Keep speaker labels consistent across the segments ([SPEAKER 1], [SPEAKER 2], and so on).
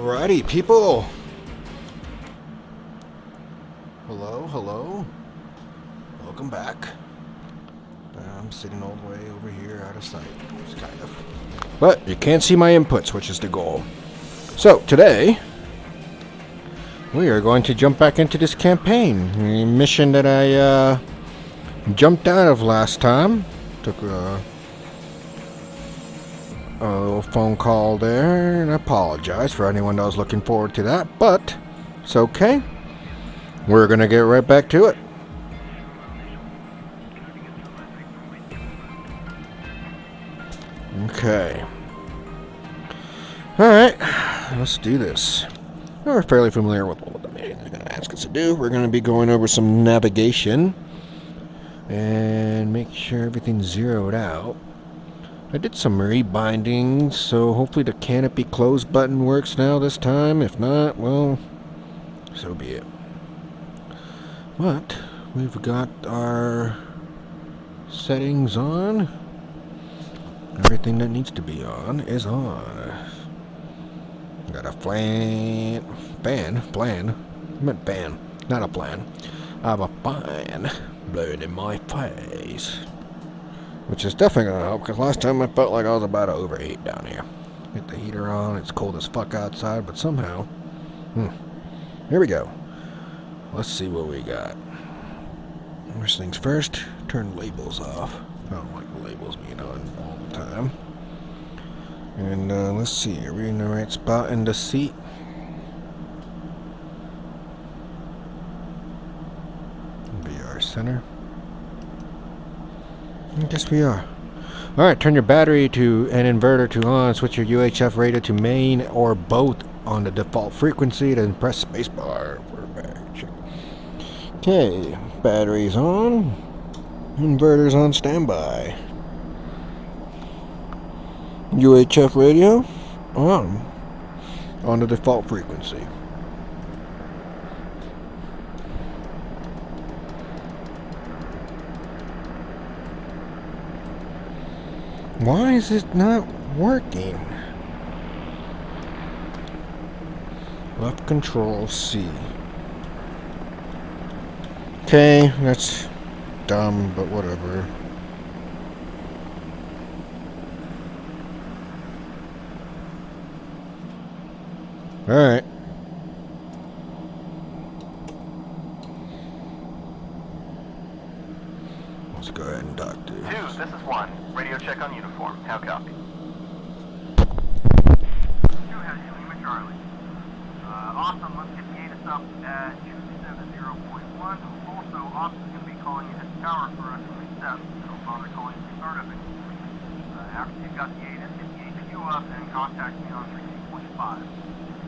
[SPEAKER 1] Alrighty, people. Hello. Welcome back. I'm sitting all the way over here out of sight, kind of. But you can't see my inputs, which is the goal. So, today, we are going to jump back into this campaign. The mission that I jumped out of last time. Took a little phone call there, and I apologize for anyone that was looking forward to that, but it's okay. We're going to get right back to it. Okay. Alright, let's do this. We're fairly familiar with what the mission is going to ask us to do. We're going to be going over some navigation and make sure everything's zeroed out. I did some rebindings, so hopefully the canopy close button works now this time. If not, well, so be it. But we've got our settings on. Everything that needs to be on is on. Got a plan, not a plan. I have a fan blowing in my face. Which is definitely going to help, because last time I felt like I was about to overheat down here. Get the heater on, it's cold as fuck outside, but somehow... Here we go. Let's see what we got. First things first, turn labels off. I don't like the labels being on all the time. And let's see, are we in the right spot in the seat? VR center. I guess we are. Alright, turn your battery to an inverter to on, switch your UHF radio to main or both on the default frequency, then press spacebar. Okay, batteries on, inverters on standby. UHF radio on the default frequency. Why is it not working? Left control C. Okay, that's dumb, but whatever. Alright. Let's go ahead and dock to.
[SPEAKER 2] Dude, this is 1. Radio check on uniform. How copy?
[SPEAKER 3] 2 has you, Lima Charlie. Awesome, let's get the ATIS up at 270.1. Also, Austin's going to be calling you his tower for us to reset, so bother calling the start of it. After you've got the ATIS, get the HQ up and contact me on 3.5.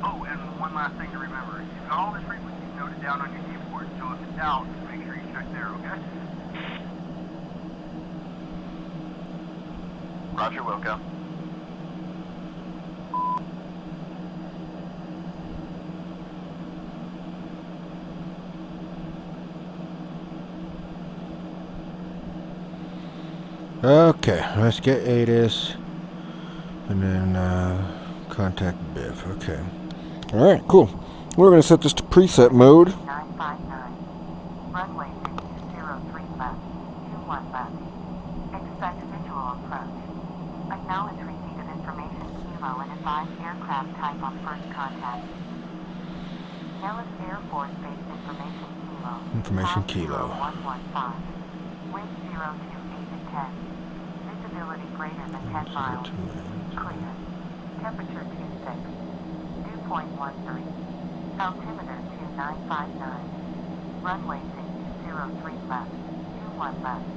[SPEAKER 3] Oh, and one last thing to remember. You've got all the frequencies noted down on your keyboard, so if it's out, make sure you check there, okay?
[SPEAKER 2] Roger, Wilco.
[SPEAKER 1] Okay, let's get ATIS and then contact Biff. Okay. Alright, cool. We're going to set this to preset mode.
[SPEAKER 4] 959. Runway 03 left. 21 left. Expect visual approach. Acknowledge receipt of information kilo and advise aircraft type on first contact. Nellis Air Force Base information kilo.
[SPEAKER 1] Information kilo.
[SPEAKER 4] 115. Wind 028 to 10. Visibility greater than 10 miles. Clear. Temperature 26. Dew point 13. Altimeter 2959. Runway 03 left. 21 left.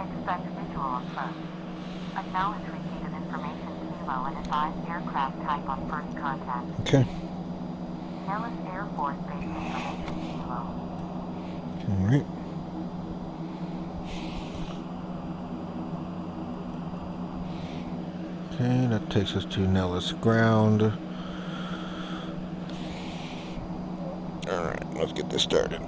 [SPEAKER 4] Expect visual approach. Acknowledge receipt of information kilo and advise aircraft type on first contact.
[SPEAKER 1] Okay.
[SPEAKER 4] Nellis Air Force Base information kilo.
[SPEAKER 1] Alright. Okay, that takes us to Nellis ground. Alright, let's get this started.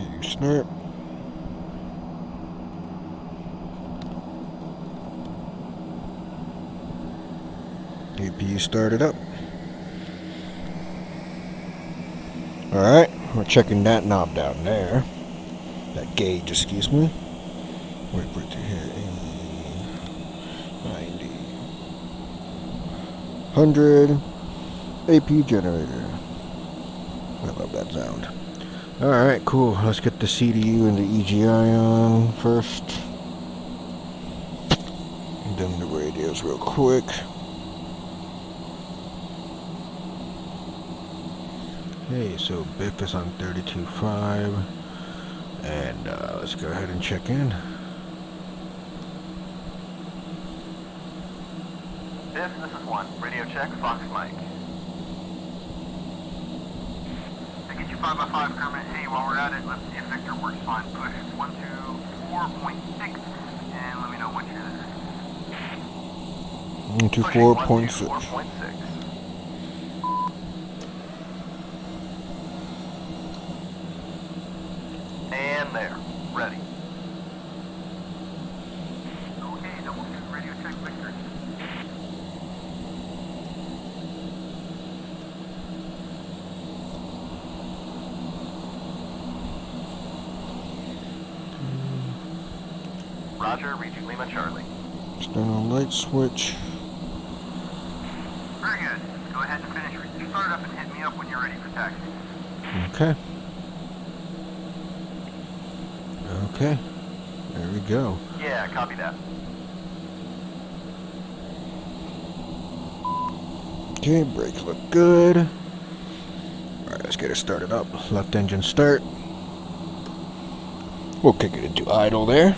[SPEAKER 1] AQ snap. APU started up. Alright, we're checking that knob down there. That gauge, excuse me. Wait for it to hit 90. 100. AP generator. I love that sound. Alright, cool. Let's get the CDU and the EGI on first. And then the radios real quick. Okay, so BIF is on 32.5. And let's go ahead and check in.
[SPEAKER 2] Biff, this is 1. Radio check, Fox Mike.
[SPEAKER 3] To get you 5x5 Kermit, hey, while we're at it, let's see if Victor works fine. Push 124.6, and let me know what you're there.
[SPEAKER 1] 124.6.
[SPEAKER 2] 124.6. And there. Ready.
[SPEAKER 3] Okay, double two, radio check, Victor.
[SPEAKER 2] Roger, reaching Lima Charlie.
[SPEAKER 1] External light switch.
[SPEAKER 3] Very good. Go ahead and finish your startup and hit me up when you're ready for taxi.
[SPEAKER 1] Okay. Okay. There we go.
[SPEAKER 2] Yeah, copy that.
[SPEAKER 1] Okay, brakes look good. Alright, let's get it started up. Left engine start. We'll kick it into idle there.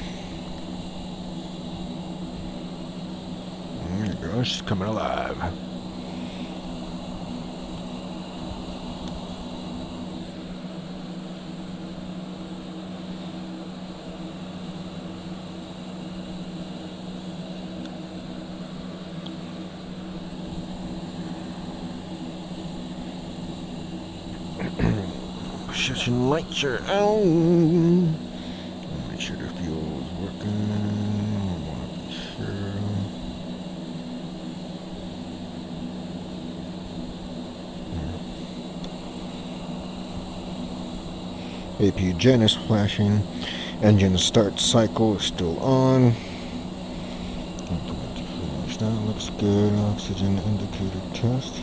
[SPEAKER 1] There it goes, she's coming alive. Position lights are on. Make sure the fuel is working. I want to be sure. APU gen is flashing. Engine start cycle is still on. That looks good. Oxygen indicator test.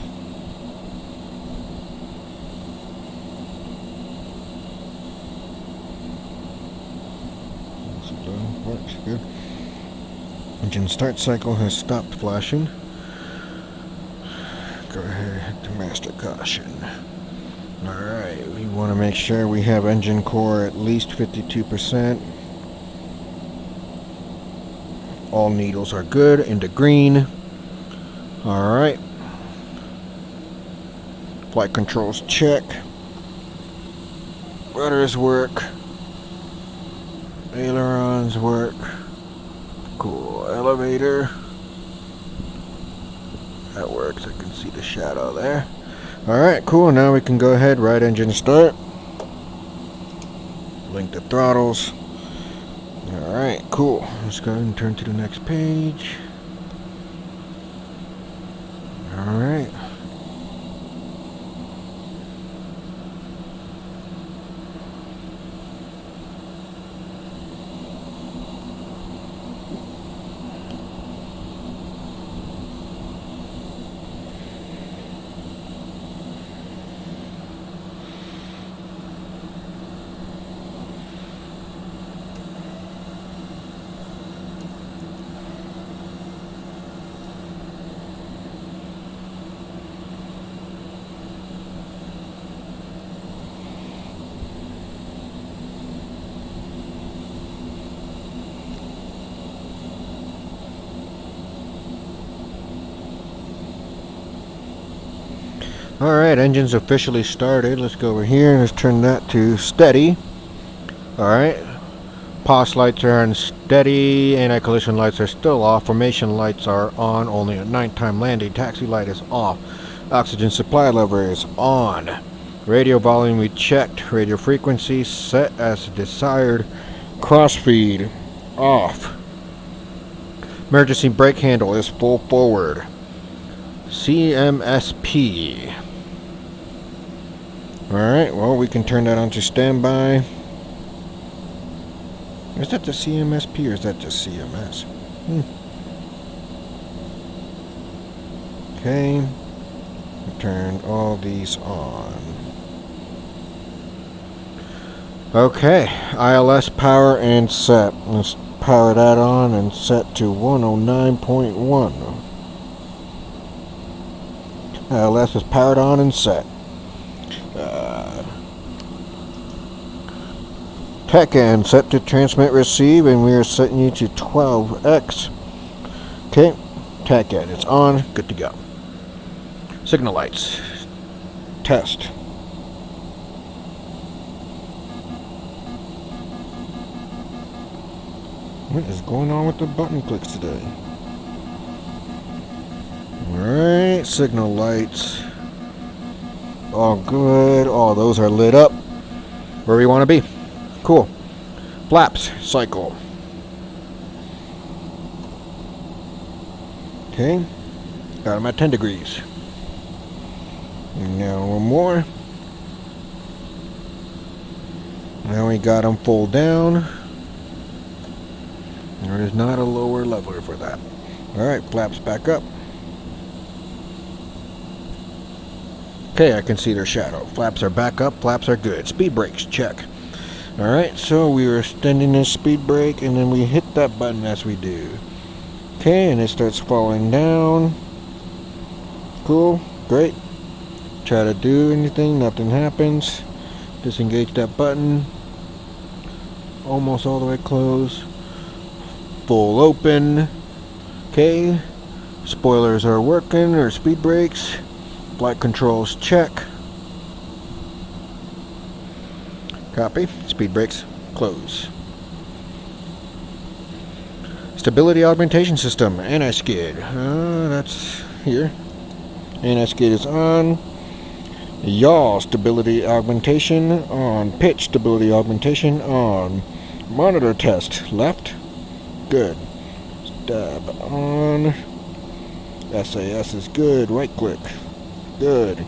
[SPEAKER 1] Works good. Engine start cycle has stopped flashing. Go ahead, hit the master caution. Alright, we want to make sure we have engine core at least 52%. All needles are good, into green. Alright. Flight controls check. Rudders work. Ailerons work. Cool. Elevator. That works. I can see the shadow there. Alright, cool. Now we can go ahead. Right engine start. Link the throttles. Alright, cool. Let's go ahead and turn to the next page. Alright. Alright, engine's officially started. Let's go over here and let's turn that to steady. Alright. POS lights are on steady. Anti-collision lights are still off. Formation lights are on only at nighttime landing. Taxi light is off. Oxygen supply lever is on. Radio volume we checked. Radio frequency set as desired. Crossfeed off. Emergency brake handle is full forward. CMSP. Alright, well, we can turn that on to standby. Is that the CMSP or is that just CMS? Okay. Turn all these on. Okay. ILS power and set. Let's power that on and set to 109.1. ILS is powered on and set. Tech end set to transmit receive, and we are setting you to 12x. Okay, tech end, it's on, good to go. Signal lights, test. What is going on with the button clicks today? Alright, signal lights. All good, all those are lit up. Where we want to be. Cool. Flaps, cycle. Okay. Got them at 10 degrees. Now one more. Now we got them full down. There is not a lower leveler for that. Alright, flaps back up. Okay, I can see their shadow. Flaps are back up, flaps are good. Speed brakes, check. Alright, so we are extending this speed brake and then we hit that button as we do. Okay, and it starts falling down. Cool, great. Try to do anything, nothing happens. Disengage that button. Almost all the way closed. Full open. Okay, spoilers are working, or speed brakes. Flight controls check. Copy. Speed brakes close. Stability augmentation system. Anti-skid. That's here. Anti-skid is on. Yaw stability augmentation on. Pitch stability augmentation on. Monitor test. Left. Good. Stab on. SAS is good. Right click. Good.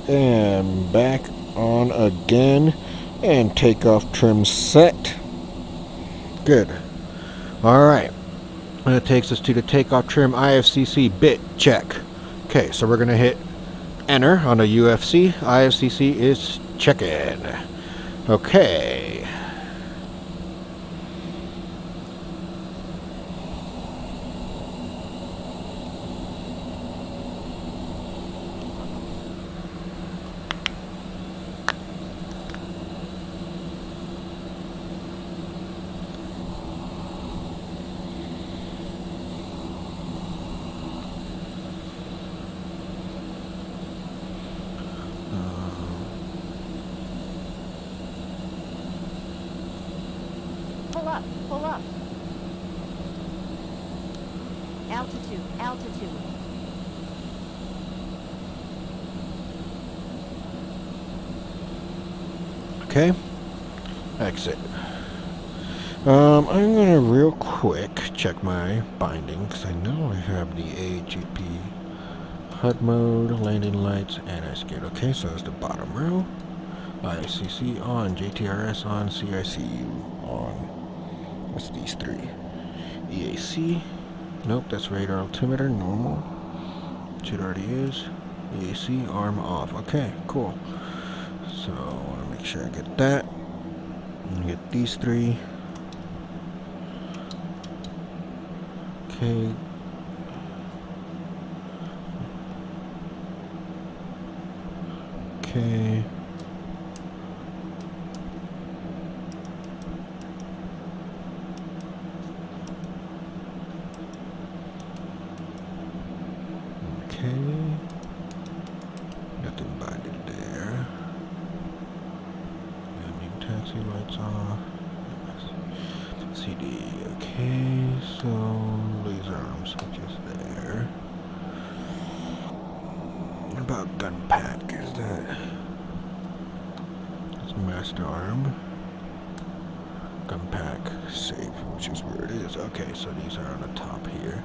[SPEAKER 1] And back on again. And takeoff trim set. Good. Alright. That takes us to the takeoff trim IFCC bit check. Okay, so we're going to hit enter on the UFC. IFCC is checking. Okay.
[SPEAKER 5] Pull up. Altitude.
[SPEAKER 1] Okay. Exit. I'm gonna real quick check my bindings. I know I have the AGP HUD mode, landing lights, and anti-skid. Okay, so that's the bottom row. ICC on, JTRS on, CICU on. What's these three? EAC. Nope, that's radar altimeter, normal. It already is. EAC, arm off. Okay, cool. So, I want to make sure I get that. And get these three. Okay. Okay. Nothing binded there. Landing taxi lights off. CD. Okay, so laser arm switches there. What about gun pack? Is that Master arm. Gun pack. Safe, which is where it is. Okay, so these are on the top here.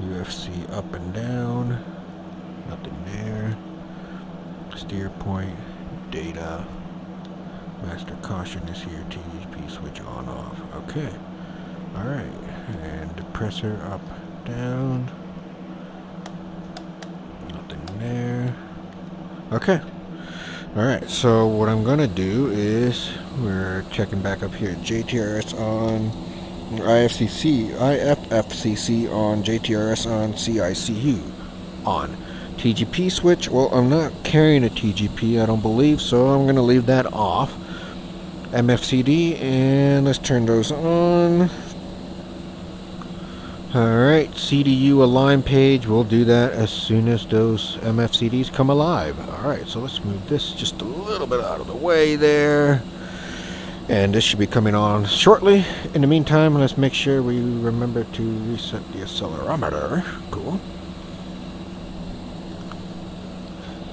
[SPEAKER 1] UFC up and down. Nothing there. Steer point. Data. Master caution is here. TDP switch on off. Okay. Alright. And depressor up, down. Nothing there. Okay. Alright, so what I'm gonna do is we're checking back up here. JTRS on IFFCC on, JTRS on, CICU on. TGP switch, well, I'm not carrying a TGP, I don't believe, so I'm gonna leave that off. MFCD, and let's turn those on. Alright, CDU align page, we'll do that as soon as those MFCDs come alive. Alright, so let's move this just a little bit out of the way there. And this should be coming on shortly. In the meantime, let's make sure we remember to reset the accelerometer. Cool.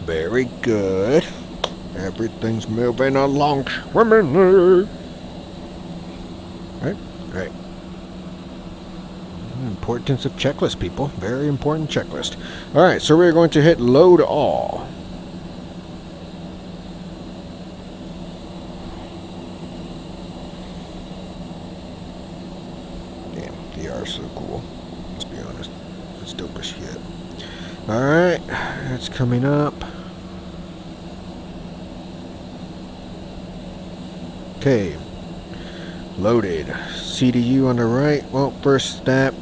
[SPEAKER 1] Very good. Everything's moving along swimmingly. Right. Importance of checklist, people. Very important checklist. Alright, so we're going to hit load all. Damn, they are so cool. Let's be honest. It's dope as shit. Alright, that's coming up. Okay. Loaded. CDU on the right. Well, first step.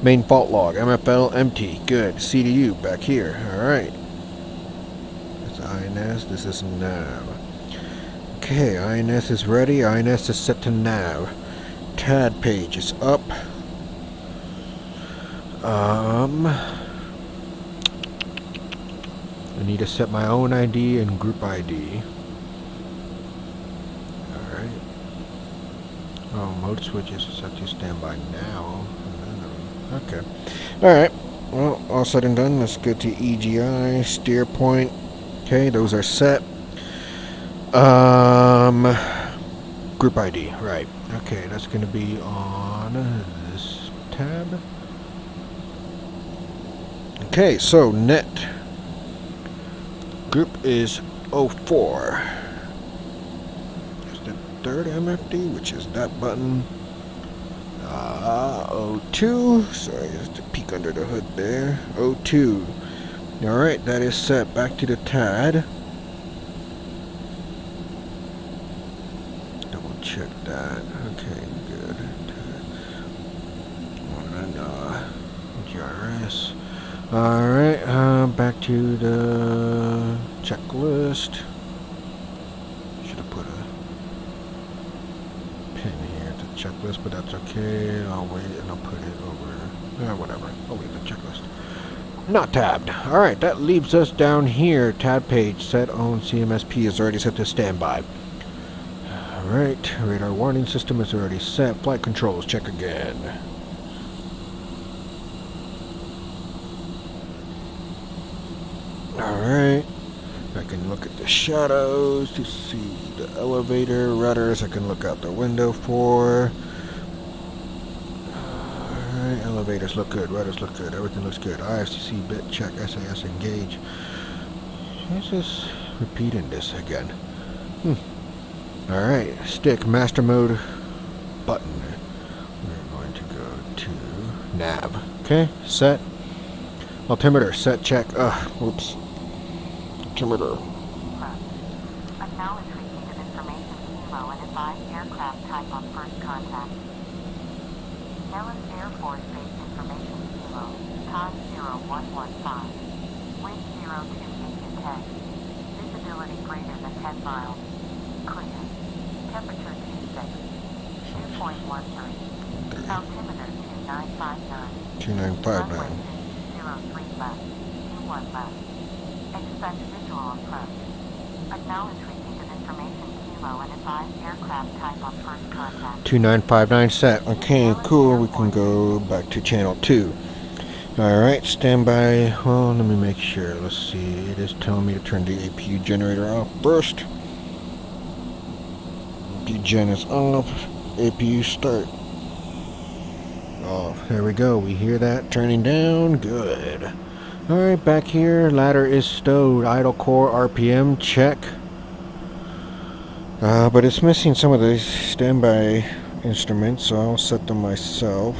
[SPEAKER 1] Main fault log. MFL empty. Good. CDU back here. Alright. That's INS. This is nav. Okay, INS is ready. INS is set to nav. TAD page is up. I need to set my own ID and group ID. Alright. Oh, mode switches is set to standby now. Okay. Alright. Well, all said and done. Let's go to EGI, steer point. Okay, those are set. Group ID, right. Okay, that's going to be on this tab. Okay, so net group is 04. There's the third MFD, which is that button. 02. Sorry, just to peek under the hood there. 02. Alright, that is set. Back to the TAD. Double check that. Okay, good. And GRS. Alright, back to the checklist. Should have put a pin here to checklist, but that's okay. I'll wait and I'll put it over. Whatever. I'll leave the checklist. Not tabbed. Alright, that leaves us down here. Tab page set on CMSP is already set to standby. Alright, radar warning system is already set. Flight controls, check again. Alright, I can look at the shadows to see the elevator rudders I can look out the window for. Alright, elevators look good, rudders look good, everything looks good. IFCC bit check, SAS engage. Let's just repeating this again. Alright, stick master mode button. We're going to go to nav. Okay, set. Altimeter, set, check. Whoops. Altimeter.
[SPEAKER 4] Acknowledge receipt of information kilo and advise aircraft type on first contact. Nellis Air Force Base information kilo, time 0115. Wind 028 10. Visibility greater than 10 miles. Clear. Temperature 26. 2.13. Altimeter 2959.
[SPEAKER 1] 2959.
[SPEAKER 4] 03 left. 21 left. Expect visual approach. Acknowledge receipt of information kilo and advise aircraft type on first contact.
[SPEAKER 1] 2959 set. Okay, cool. We can go back to channel 2. Alright, standby. Well, let me make sure. Let's see. It is telling me to turn the APU generator off first. Regen is off. APU start. Off. There we go. We hear that turning down. Good. Alright, back here. Ladder is stowed. Idle core RPM check. But it's missing some of the standby instruments, so I'll set them myself.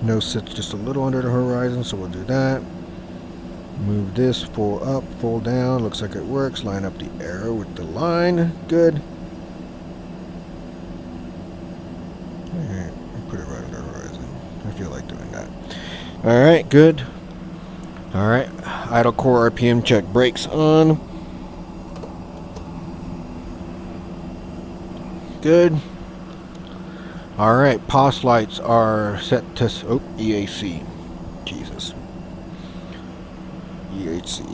[SPEAKER 1] No sits just a little under the horizon, so we'll do that. Move this full up, full down. Looks like it works. Line up the arrow with the line. Good. Alright, put it right on the horizon. I feel like doing that. Alright, good. Alright, idle core RPM check. Brakes on. Good. Alright, POS lights are set to... Oh, EAC. Jesus. EHC.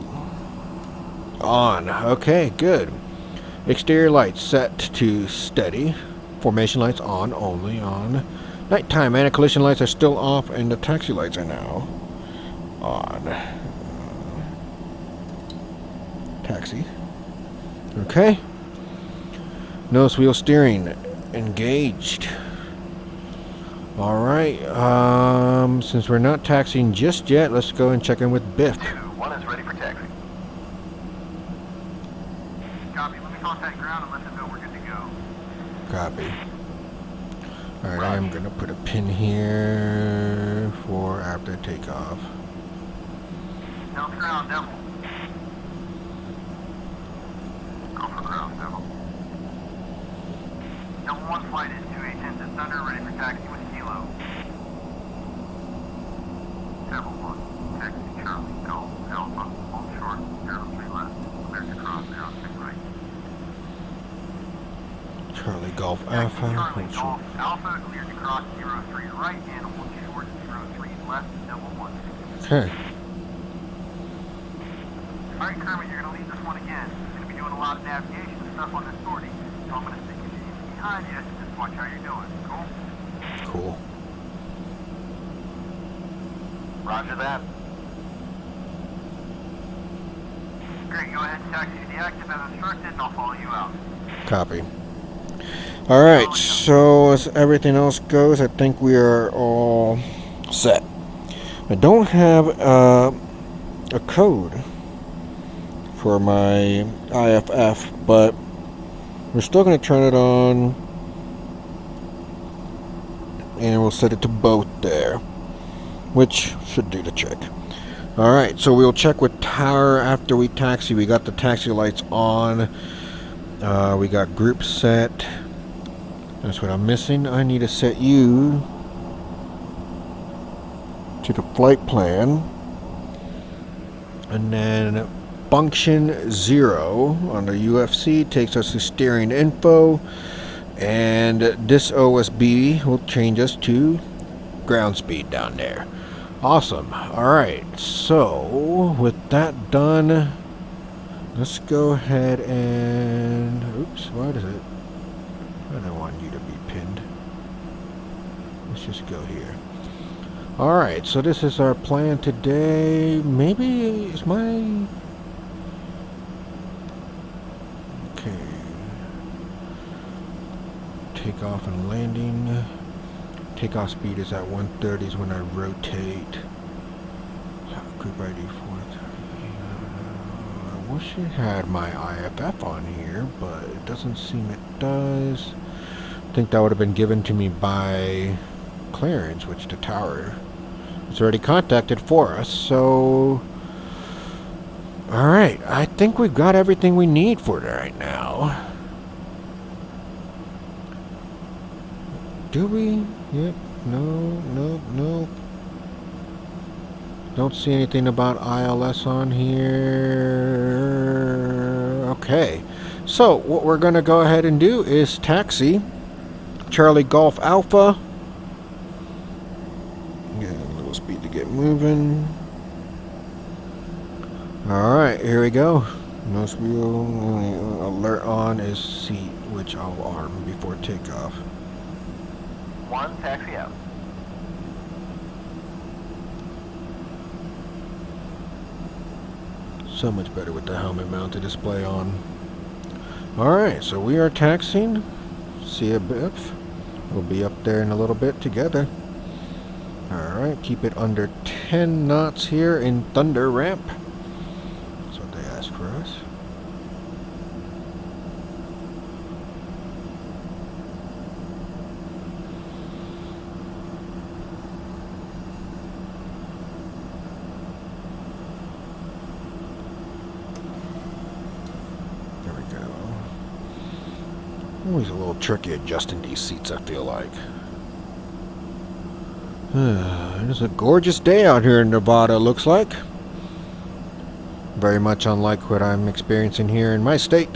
[SPEAKER 1] On. Okay, good. Exterior lights set to steady. Formation lights on, only on. Nighttime anti-collision lights are still off, and the taxi lights are now on. Taxi. Okay. Nose wheel steering engaged. Alright, since we're not taxiing just yet, let's go and check in with Biff.
[SPEAKER 2] 2-1 is ready for taxi.
[SPEAKER 3] Copy. Let me contact ground and let them know we're good to go.
[SPEAKER 1] Copy. Alright, I'm gonna put a pin here for after takeoff.
[SPEAKER 3] Down ground, Devil. Go for ground, Devil. Devil 1 flight is 2 A-10s at Thunder, ready for taxi with Kilo. Devil 1, taxi Charlie, Golf, Alpha, hold short, 03 left, clear to cross, 06 right.
[SPEAKER 1] Charlie Golf
[SPEAKER 3] Taxi
[SPEAKER 1] Alpha.
[SPEAKER 3] Charlie,
[SPEAKER 1] Hold short.
[SPEAKER 3] Golf, Alpha, clear to cross, 03 right, and hold short, 03 left, Devil 1.
[SPEAKER 1] Okay.
[SPEAKER 3] Alright, Kermit, you're going to lead this one again. You're going to be doing a lot of navigation and stuff on this sortie, so I'm going to stick you behind you. Just watch how you're doing. Cool?
[SPEAKER 1] Cool.
[SPEAKER 2] Roger that.
[SPEAKER 3] Great, go ahead and taxi to the active as instructed, and I'll follow you out.
[SPEAKER 1] Copy. Alright, so as everything else goes, I think we are all set. I don't have a code for my IFF, but we're still going to turn it on, and we'll set it to both there, which should do the trick. Alright, so we'll check with tower after we taxi. We got the taxi lights on. We got group set. That's what I'm missing. I need to set you to the flight plan. And then function 0 on the UFC takes us to steering info. And this OSB will change us to ground speed down there. Awesome. Alright, so with that done, let's go ahead and... Oops, what is it? I don't want you to be pinned. Let's just go here. Alright, so this is our plan today. Maybe is my... Okay. Takeoff and landing. Takeoff speed is at 130s when I rotate. Group ID 430. I wish it had my IFF on here, but it doesn't seem it does. I think that would have been given to me by clearance, which the tower has already contacted for us. So, alright, I think we've got everything we need for it right now. Do we? Yep. No. Don't see anything about ILS on here. Okay. So, what we're going to go ahead and do is taxi Charlie Golf Alpha. Get a little speed to get moving. Alright, here we go. Nose wheel. Alert on is seat, which I'll arm before takeoff.
[SPEAKER 2] 1, taxi out.
[SPEAKER 1] So much better with the helmet mounted display on. Alright, so we are taxiing. See ya, Biff. We'll be up there in a little bit together. Alright, keep it under 10 knots here in Thunder Ramp. That's what they asked for us. There we go. Always a little tricky adjusting these seats, I feel like. It is a gorgeous day out here in Nevada, looks like. Very much unlike what I'm experiencing here in my state,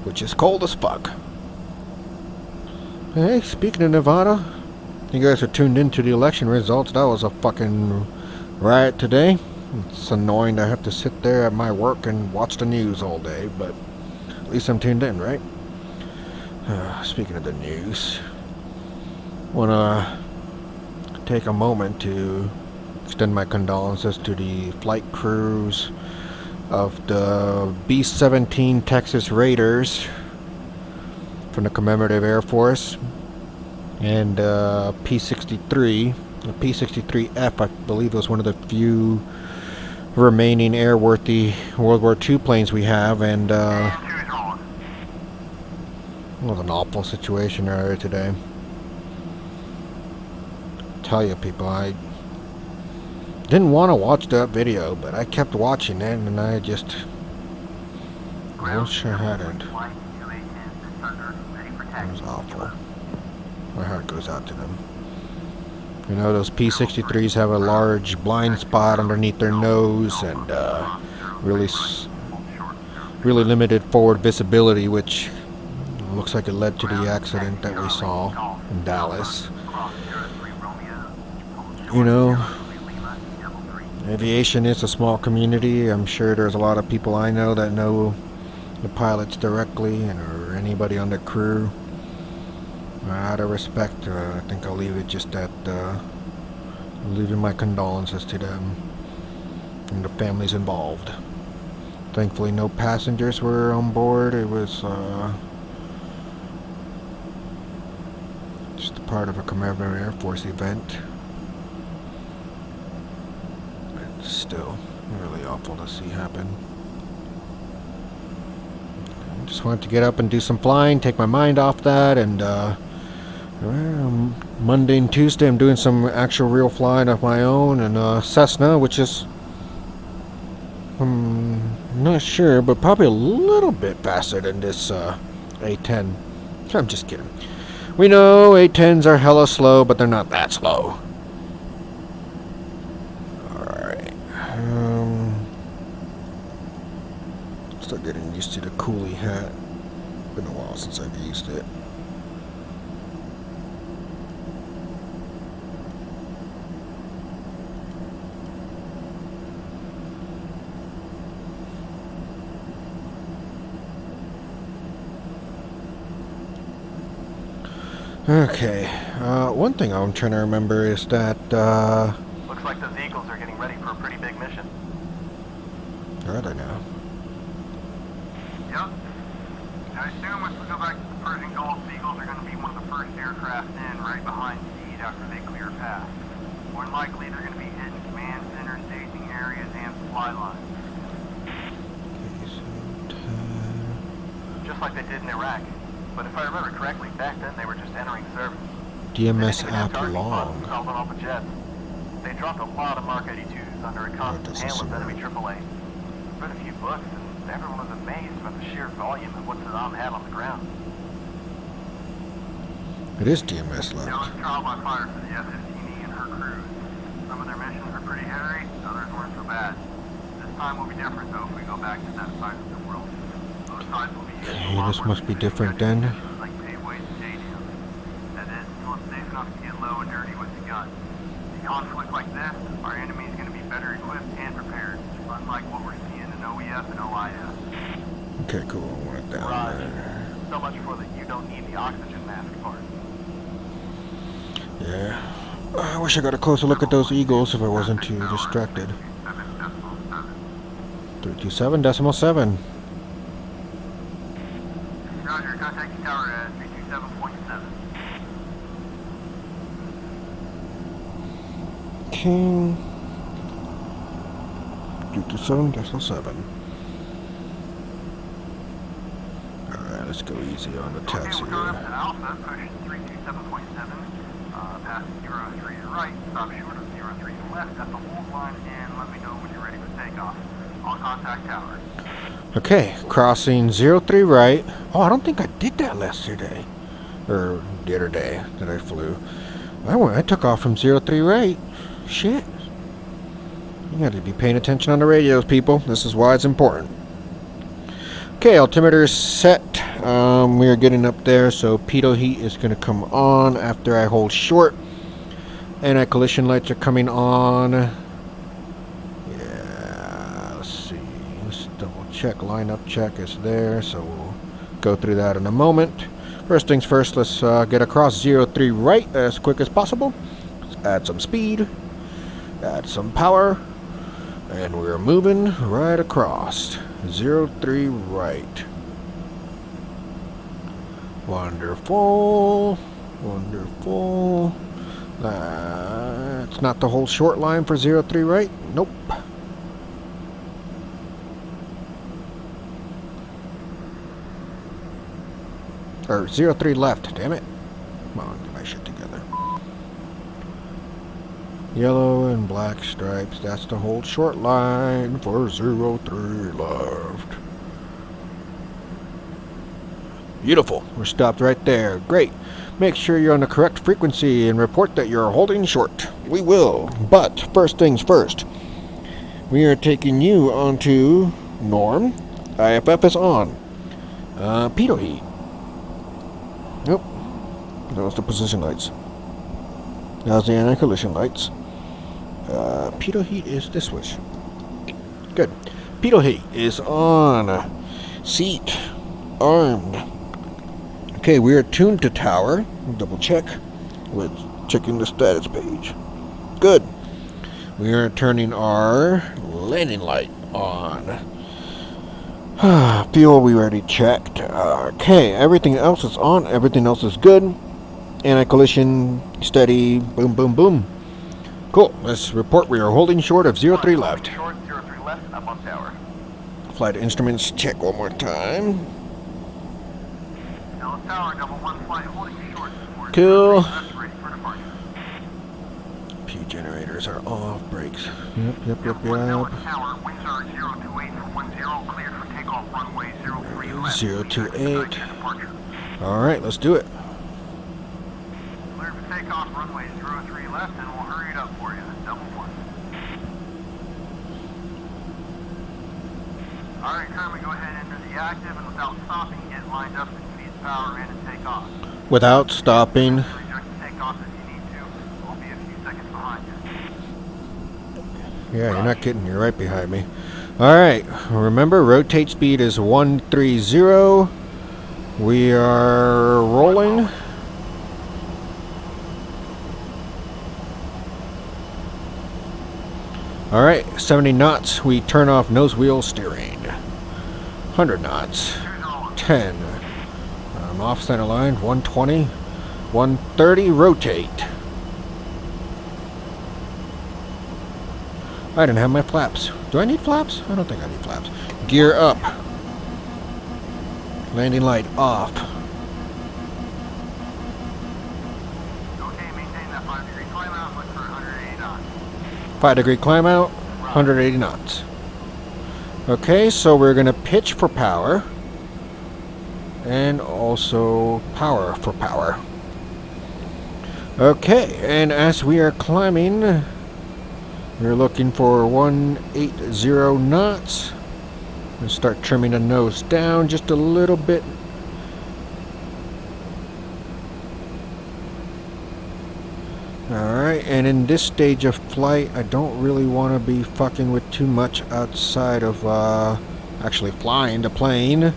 [SPEAKER 1] which is cold as fuck. Hey, speaking of Nevada, you guys are tuned into the election results. That was a fucking riot today. It's annoying to have to sit there at my work and watch the news all day, but at least I'm tuned in, right? Speaking of the news, wanna take a moment to extend my condolences to the flight crews of the B-17 Texas Raiders from the Commemorative Air Force and P-63. The P-63F, I believe, was one of the few remaining airworthy World War II planes we have, and it was an awful situation earlier today. Tell you people, I didn't want to watch that video, but I kept watching it, and I just wish I hadn't. It was awful. My heart goes out to them. You know, those P-63s have a large blind spot underneath their nose, and really limited forward visibility, which looks like it led to the accident that we saw in Dallas. You know, aviation is a small community. I'm sure there's a lot of people I know that know the pilots directly, or anybody on the crew. Out of respect, I think I'll leave it just at leaving my condolences to them and the families involved. Thankfully, no passengers were on board. It was just a part of a Commemorative Air Force event. Still really awful to see happen. I just wanted to get up and do some flying, take my mind off that, and Monday and Tuesday I'm doing some actual real flying of my own, and Cessna, which is I'm not sure, but probably a little bit faster than this A-10. I'm just kidding. We know A-10s are hella slow, but they're not that slow. Still getting used to the coolie hat. Been a while since I've used it. Okay, one thing I'm trying to remember is that,
[SPEAKER 2] Looks like those Eagles are getting ready for a pretty big mission.
[SPEAKER 1] Are they now?
[SPEAKER 3] Yep. I assume if we go back to the Persian Gulf, the Eagles are going to be one of the first aircraft in, right behind Seed after they clear a path. More than likely, they're going to be hitting command center, staging areas, and supply lines.
[SPEAKER 2] Just like they did in Iraq. But if I remember correctly, back then they were just entering service.
[SPEAKER 1] DMS app long.
[SPEAKER 2] Off the jets. They dropped a lot of Mark 82s under a constant hail of enemy AAA. Read a few books, and everyone was amazed about the sheer volume of what Saddam had on the ground.
[SPEAKER 1] It is DMS
[SPEAKER 3] It was
[SPEAKER 1] left.
[SPEAKER 3] trial by fire for the F-15E and her crews. Some of their missions were pretty hairy, others weren't so bad. This time will be different, though, if we go back to that side of the world. Both sides will be using
[SPEAKER 1] Okay, this must be different then.
[SPEAKER 3] like paveways and stadiums. That is, until it's safe enough to get low and dirty with the gun. In a conflict like this, our enemy is going to be better equipped and prepared, unlike what we're seeing in OEF and OIS.
[SPEAKER 1] Okay, cool. I want it down there.
[SPEAKER 2] So much for the you don't need the oxygen mask part.
[SPEAKER 1] Yeah. I wish I got a closer look at those Eagles if I wasn't too distracted. 327.7.
[SPEAKER 3] taxi tower at 327.7.
[SPEAKER 1] King 227.7. Alright, let's go easy on the taxi.
[SPEAKER 3] Okay, we're going up to Alpha, push 327.7, past 03 to right, stop short of 03 to left at the hold line, and let me know when you're ready for takeoff. I'll contact tower.
[SPEAKER 1] Okay, crossing 03 right. Oh, I don't think I did that yesterday. Or the other day that I flew. I took off from 03 right. Shit. You got to be paying attention on the radios, people. This is why it's important. Okay, altimeter is set. We are getting up there, so pitot heat is going to come on after I hold short. Anti-collision lights are coming on. Yeah, let's see. Let's double check. Lineup check is there, so we'll go through that in a moment. First things first, let's get across 03 right as quick as possible. Let's add some speed. Add some power. And we're moving right across 03 right. Wonderful. Wonderful. That's not the whole short line for 03 right. Nope. Or 03 left, damn it. Come on, get my shit together. Yellow and black stripes, that's the whole short line for 03 left. Beautiful, we're stopped right there. Great. Make sure you're on the correct frequency and report that you're holding short. We will, but first things first. We are taking you onto norm. IFF is on. Pitot heat. Nope. Those the position lights. Now's the anti-collision lights. Pitot heat is this way. Good. Pitot heat is on. Seat. Armed. Okay, we are tuned to tower. Double check with checking the status page. Good. We are turning our landing light on. Fuel we already checked. Okay, everything else is on. Everything else is good. Anti-collision, steady, boom, boom, boom. Cool. Let's report we are holding short of 03 left.
[SPEAKER 3] Short, 03 left, up on tower.
[SPEAKER 1] Flight instruments check one more time.
[SPEAKER 3] Nellis Tower, double one flight, holding short.
[SPEAKER 1] Cool.
[SPEAKER 3] Ready for departure.
[SPEAKER 1] P generators are off. Brakes. Yep.
[SPEAKER 3] Nellis Tower, winds are 028 for 10, cleared for takeoff runway 03 left.
[SPEAKER 1] 028. Alright, let's do it.
[SPEAKER 3] Cleared for takeoff runway 03 left, and we'll hurry it up for you. Double one. Alright, currently go ahead and enter the active, and without stopping, get lined up and feed power in and take off.
[SPEAKER 1] Without stopping.
[SPEAKER 3] Reject the takeoff if you need to. We'll be a few seconds behind you.
[SPEAKER 1] Yeah, you're not kidding. You're right behind me. Alright, remember, rotate speed is 130. We are rolling. Alright, 70 knots. We turn off nose wheel steering. 100 knots. 10. I'm off center line. 120. 130. Rotate. I didn't have my flaps. Do I need flaps? I don't think I need flaps. Gear up. Landing light off.
[SPEAKER 3] Okay, maintain that 5-degree climb out, look for 180 knots.
[SPEAKER 1] 5-degree climb out. 180 knots. Okay, so we're going to pitch for power. And also power for power. Okay, and as we are climbing, we're looking for 180 knots. We'll start trimming the nose down just a little bit. Alright, and in this stage of flight, I don't really want to be fucking with too much outside of actually flying the plane.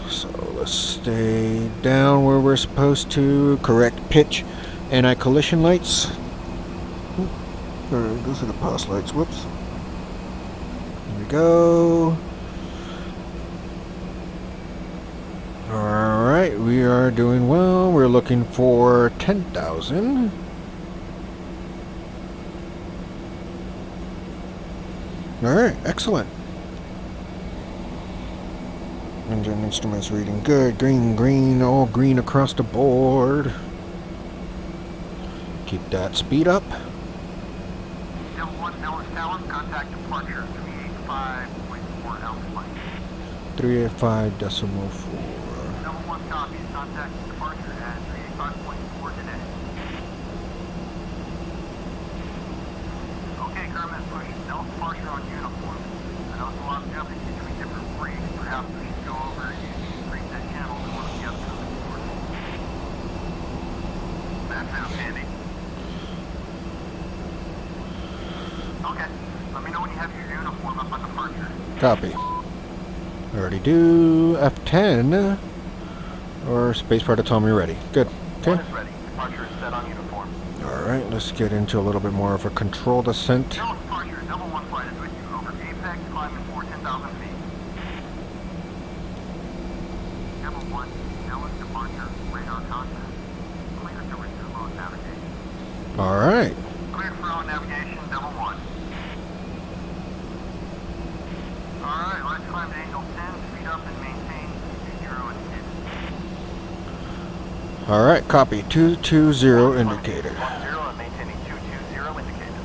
[SPEAKER 1] So let's stay down where we're supposed to. Correct pitch. Anti-collision lights. Those are the pulse lights. Whoops. Here we go. Alright. Alright, we are doing well. We're looking for 10,000. Alright, excellent. Engine instruments reading good. Green, green, all green across the board. Keep that speed up.
[SPEAKER 3] Level 1 Nellis Tower, contact departure 385.4 Alpha.
[SPEAKER 1] 385.4.
[SPEAKER 3] Level 1 copies, contact departure at 385.4 today. Okay, Kermit, push Nellis departure on uniform. I know it's a lot of jumping between different breeds. Perhaps we should go over using preset channels in one of the upcoming courses. That sounds handy. Okay, let me know when you have your uniform up on departure.
[SPEAKER 1] Copy. Already do. F10. Or spacebar to tell me you're ready. Good. Okay.
[SPEAKER 2] One is ready. Departure is set on uniform.
[SPEAKER 1] Alright, let's get into a little bit more of a controlled ascent.
[SPEAKER 3] Nellis departure, Level 1 flight is with you. Over. Apex, climbing for 10,000 feet. Level 1, Nellis departure, radar contact. Clear to resume mode navigation.
[SPEAKER 1] Alright.
[SPEAKER 3] Cleared for on navigation, Level 1. Alright, let's climb to Angel 10, speed up and maintain 2-0 indicator.
[SPEAKER 1] Alright, copy. 220 indicator.
[SPEAKER 2] 10 and maintaining 220 indicator.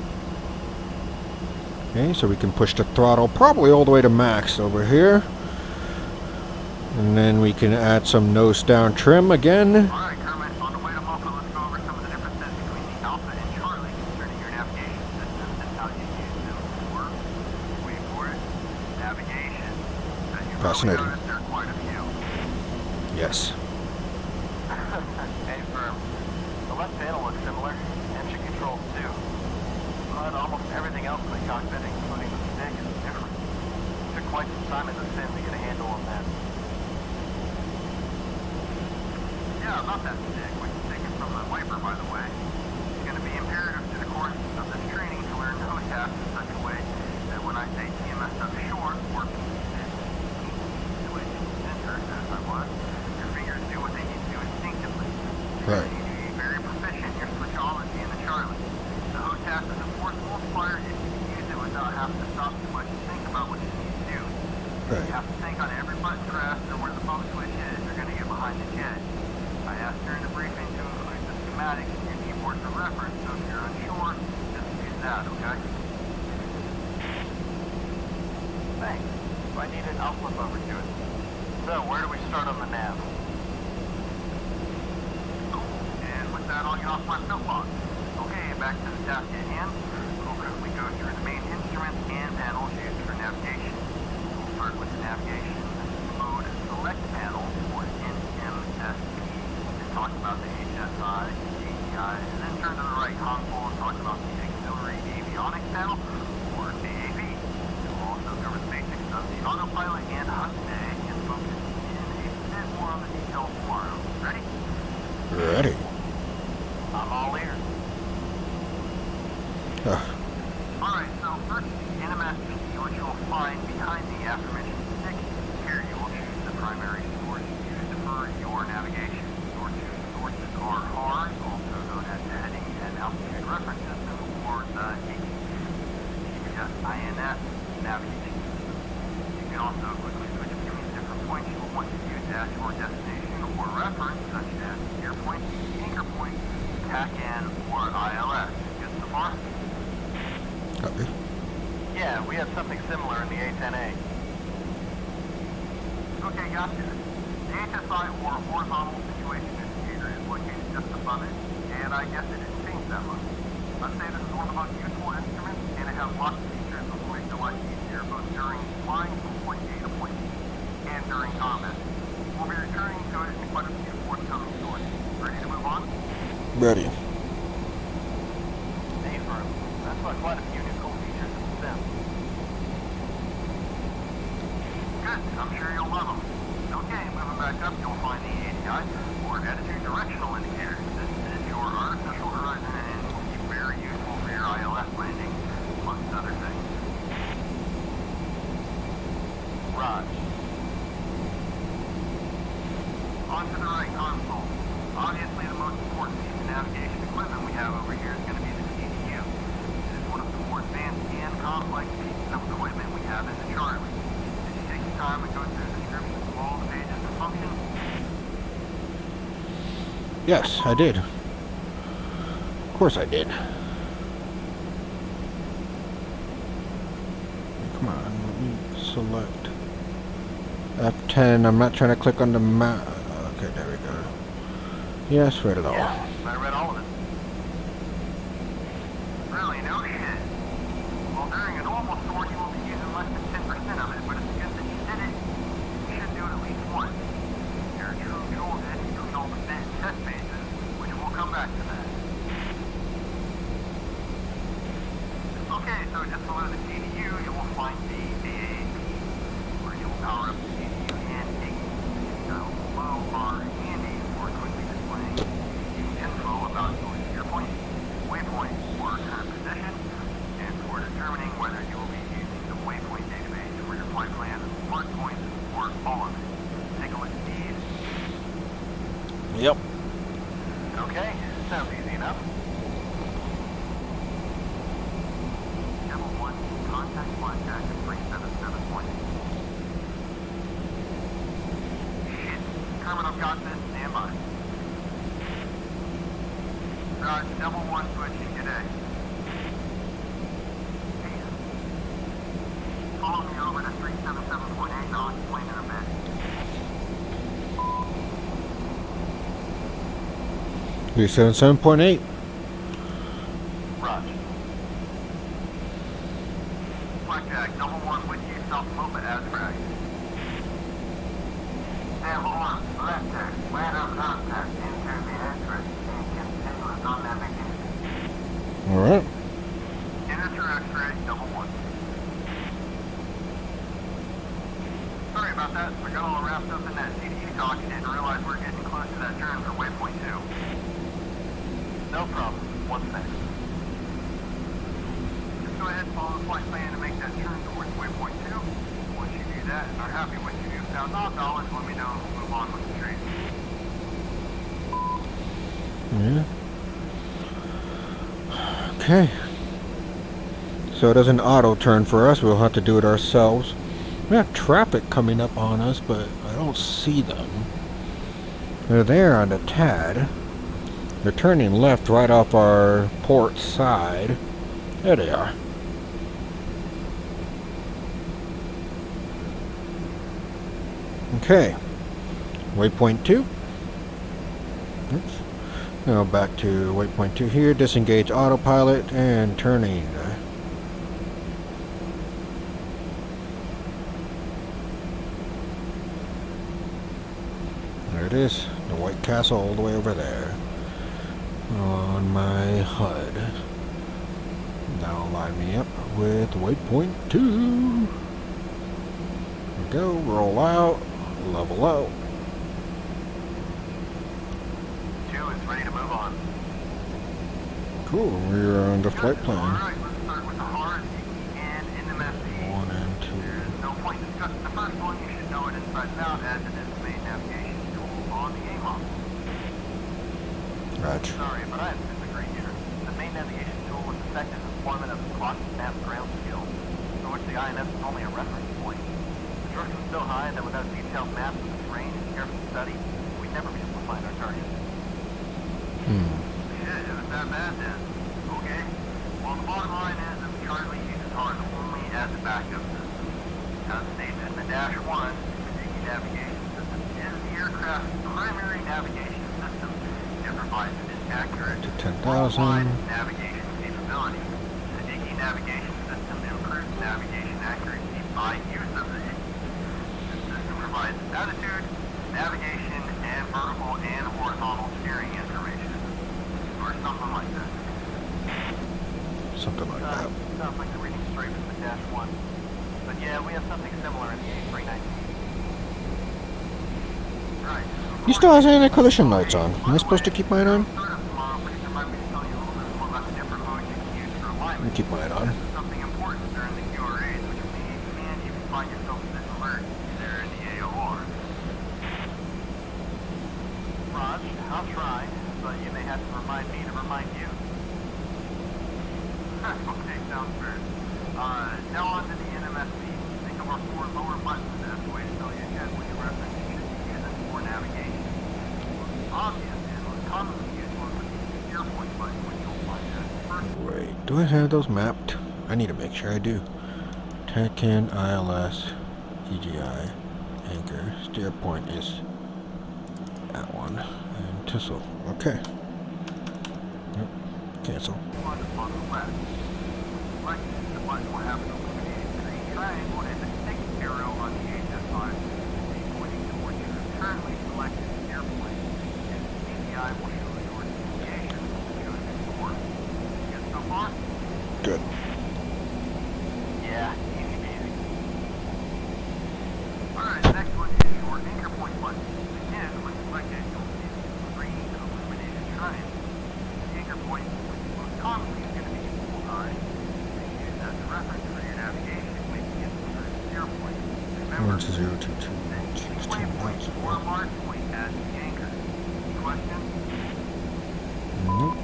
[SPEAKER 1] Okay, so we can push the throttle probably all the way to max over here. And then we can add some nose down trim again.
[SPEAKER 3] Alright, Kermit, on the way to Mocha, let's go over some of the differences between the Alpha and Charlie concerning your navigation systems and how you use them for, wait for it, navigation. As you
[SPEAKER 1] Fascinating.
[SPEAKER 3] probably noticed, there are quite a few.
[SPEAKER 1] Yes.
[SPEAKER 2] Hey, firm. The left panel looks similar. Engine controls too. But almost everything else in the cockpit, including the stick, is different. It took quite some time in the sim to get a handle on that.
[SPEAKER 3] Yeah, about that stick, which is taken from the wiper, by the way. It's going to be imperative to the course of this training to learn nose taps in such a way that when I say TMS up short, or center, as I was, your fingers do what they need to do instinctively.
[SPEAKER 1] Right.
[SPEAKER 3] You need to be very proficient in your switchology in the Charlie. The hose tap is a force multiplier if you can use it without having to stop too much and think about what you need to do.
[SPEAKER 1] Right.
[SPEAKER 3] You have to think on every button press or where the phone switch is, you're going to get behind the jet. I asked during the briefing to include the schematics in your keyboard for reference, so if you're unsure, just use that, okay?
[SPEAKER 2] Thanks. If I need it, I'll flip over to it. So, where do we start on the nav?
[SPEAKER 3] Cool. And with that, I'll get off my soapbox. Okay, back to the task at hand. We'll quickly go through the main instruments and panels used for navigation. We'll start with the navigation mode select panel, or NMSP. Talk about the HSI, ATI, and then turn to the right console and talk about the auxiliary avionics panel, or AAV. We'll also cover the basics of the autopilot and HUD today, and focus in a bit more on the details tomorrow. Ready?
[SPEAKER 1] Ready.
[SPEAKER 2] I'm all ears.
[SPEAKER 3] Alright, so first the NMSP, which you'll find behind the aforementioned stick. Here you will choose the primary source used for your navigation. Your two sources are HARS, also known as the Heading and Altitude Reference System, or the ATIS navigation. You can also quickly switch between different points you will want to use as your destination or reference, such as gear point, anchor point, TAC-N, or ILS. Good so far?
[SPEAKER 1] Copy.
[SPEAKER 2] Yeah, we have something similar in the A-10A.
[SPEAKER 3] Okay, gotcha. The HSI, or Horizontal Situation Indicator, is located just above it, and I guess it didn't change that much. I'd say this is one of the most useful instruments, and it has lots of features that will make your life easier, both during flying from point A to point B, and during combat. We'll be returning to it in quite a few forthcoming stories. Ready to move on?
[SPEAKER 1] Ready.
[SPEAKER 2] Hey, firm. That's got quite a few new cool features in the sim.
[SPEAKER 3] Good, I'm sure you'll love them. Okay, moving back up, you'll find the ATI, or Attitude Directional Indicator. This is your artificial horizon and will be very useful for your ILS landing, amongst other things.
[SPEAKER 2] Raj.
[SPEAKER 3] On to the right console. Obviously, the most important piece of navigation equipment we have over here is going to be the CDU. It is one of the more advanced and complex pieces of equipment we have in the Charlie. Did you take the time and go through the descriptions of all the pages and functions?
[SPEAKER 1] Yes, I did. Of course I did. Come on, let me select F10. I'm not trying to click on the map. Okay, there we go. Yes, read it all.
[SPEAKER 3] Yeah, I read all of it. Really, no shit. Well, during a normal store, you will be using less than 10% of it, but it's good that you did it. You should do it at least once. There are true jewels in between all the bit test phases, which we'll come back to that. Okay, so just below the CDU, you will find the AAP, where you will power up the CDU and ATIS. So below are handy for quickly displaying info about your steer point, waypoint, or current position, and for determining whether you will be using the waypoint database for your flight plan, mark points, or all of it. Take a look at these.
[SPEAKER 1] Yep.
[SPEAKER 3] Okay, sounds easy enough. Level 1, contact Blackjack at 377.8. Shit, Kermit, I've got this, stand by. Level 1 switching, good day. Peace. Follow me over to 377.8 and I'll explain in a bit.
[SPEAKER 1] 377.8.
[SPEAKER 3] Roger. Blackjack, double 1 with you, South Mopa as frag. Level 1, Blackjack, land on contact, enter the exit, and continuous on navigation.
[SPEAKER 1] Alright.
[SPEAKER 3] Enter X-ray, double 1. Sorry about that, I got all wrapped up in that CDU talk and didn't realize we're getting close to that turn for waypoint 2. No problem, what's next? Go ahead and follow the flight plan to make that turn towards waypoint 2. Once you do that and are happy with your newfound knowledge, let me know and we'll move on with the trade.
[SPEAKER 1] Yeah. Okay. So it doesn't auto turn for us. We'll have to do it ourselves. We have traffic coming up on us, but I don't see them. They're there on the TAD. They're turning left right off our port side. There they are. Okay. Waypoint 2. Oops. Now back to waypoint 2 here. Disengage autopilot and turning. There it is. The White Castle all the way over there. On my HUD. That'll line me up with waypoint 2. There we go. Roll out. Level out.
[SPEAKER 3] 2 is ready to move on.
[SPEAKER 1] Cool. We're on the flight plan.
[SPEAKER 3] Alright, let's start with the hard and NMFC.
[SPEAKER 1] 1 and 2.
[SPEAKER 3] There's no point discussing the first one. You should know it inside and out as it is the main navigation tool on the A model.
[SPEAKER 1] Gotcha.
[SPEAKER 3] Sorry, but I have to disagree here. The main navigation tool was effective deployment of the clock map ground skills, for which the INS is only a reference point. The trust was so high that without detailed maps of the terrain and careful study, we'd never be able to find our target. Shit, it was that bad then. Okay. Well, the bottom line is that the Charlie uses HART only as a backup system. As stated in the Dash 1, the Dicky navigation system is the aircraft's primary navigation system. It provides an accurate
[SPEAKER 1] To 10,000.
[SPEAKER 3] worldwide navigation capability. The Dicky navigation system improves navigation accuracy by use of the Dicky. This system provides attitude, navigation, and vertical and horizontal steering information. Or something like that.
[SPEAKER 1] Something like that.
[SPEAKER 3] Sounds like you're reading straight from the Dash 1. But yeah, we have something similar in the A319. Right.
[SPEAKER 1] He still has anti-collision lights on. Am I supposed to keep mine on? I'll keep mine on.
[SPEAKER 3] Something important during the QRAs, which means you can find yourself at this alert there in the AOR. sounds fair. Now on to the NMSC. Think of our 4 lower buttons as the way to tell you ahead when you reference you should be using for navigation. Obvious and most commonly used one would be the steer point button, which you'll find as the first.
[SPEAKER 1] Wait, do I have those mapped? I need to make sure I do. TACAN, ILS, EGI, anchor, steer point is that one, and TISL. Okay. Yep. Cancel.
[SPEAKER 3] On the left. Like the button will have an illuminated green triangle and a stick arrow on the HSI pointing towards your currently selected steer point. And the CDI will show your deviation, which shows your score. Good so far?
[SPEAKER 1] Good.
[SPEAKER 2] Yeah, easy peasy.
[SPEAKER 3] Alright, the next one is your anchor point button. Again, when selected, you'll see the green illuminated triangle. The anchor point, which is most commonly going to be bullseye, is used as a reference for your navigation, making it the first steer point. Remember,
[SPEAKER 1] 1022.
[SPEAKER 3] that each waypoint or mark point as the anchor. Any questions?
[SPEAKER 1] Nope.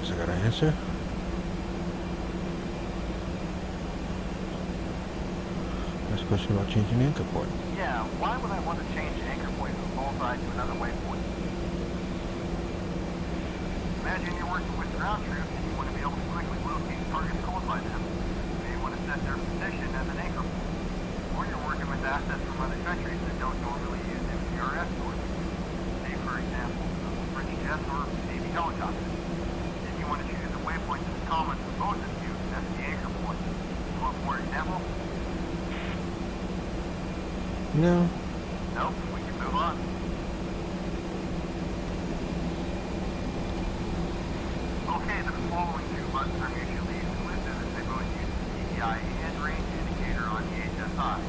[SPEAKER 1] So I got an answer? Next question about changing anchor point.
[SPEAKER 2] Yeah, why would I want to change anchor point from bullseye to another waypoint?
[SPEAKER 3] Imagine you're working with ground troops and you want to be able to quickly locate targets called by them. Maybe you want to set their position as an anchor point. Or you're working with assets from other countries that don't normally use MCRS sources. Say, for example, British jets or Navy helicopters. If you want to choose a waypoint that's common for both of you, that's the anchor point. You want more examples?
[SPEAKER 1] No.
[SPEAKER 3] Nope, we can move on. Okay, the following 2 buttons are mutually exclusive as they both use the CDI and range indicator on the HSI.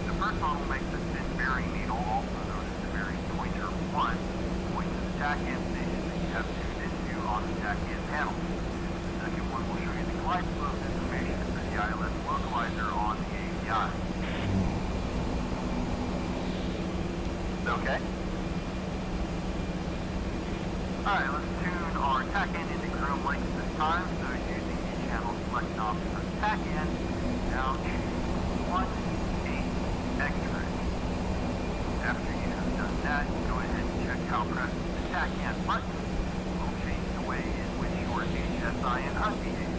[SPEAKER 3] The first one will make the thin bearing needle, also known as the bearing pointer 1, point to the TACAN station that you have tuned into on the TACAN panel. The second one will show you the glide slope information for the ILS localizer on the ATIS.
[SPEAKER 2] Okay.
[SPEAKER 3] Alright, let's tune our TACAN into chrome links this time, so using the channel selection option for TACAN, now choose 1-8 X-ray. After you have done that, go ahead and check how pressing the TACAN button will change the way in which your HSI and HUD behave.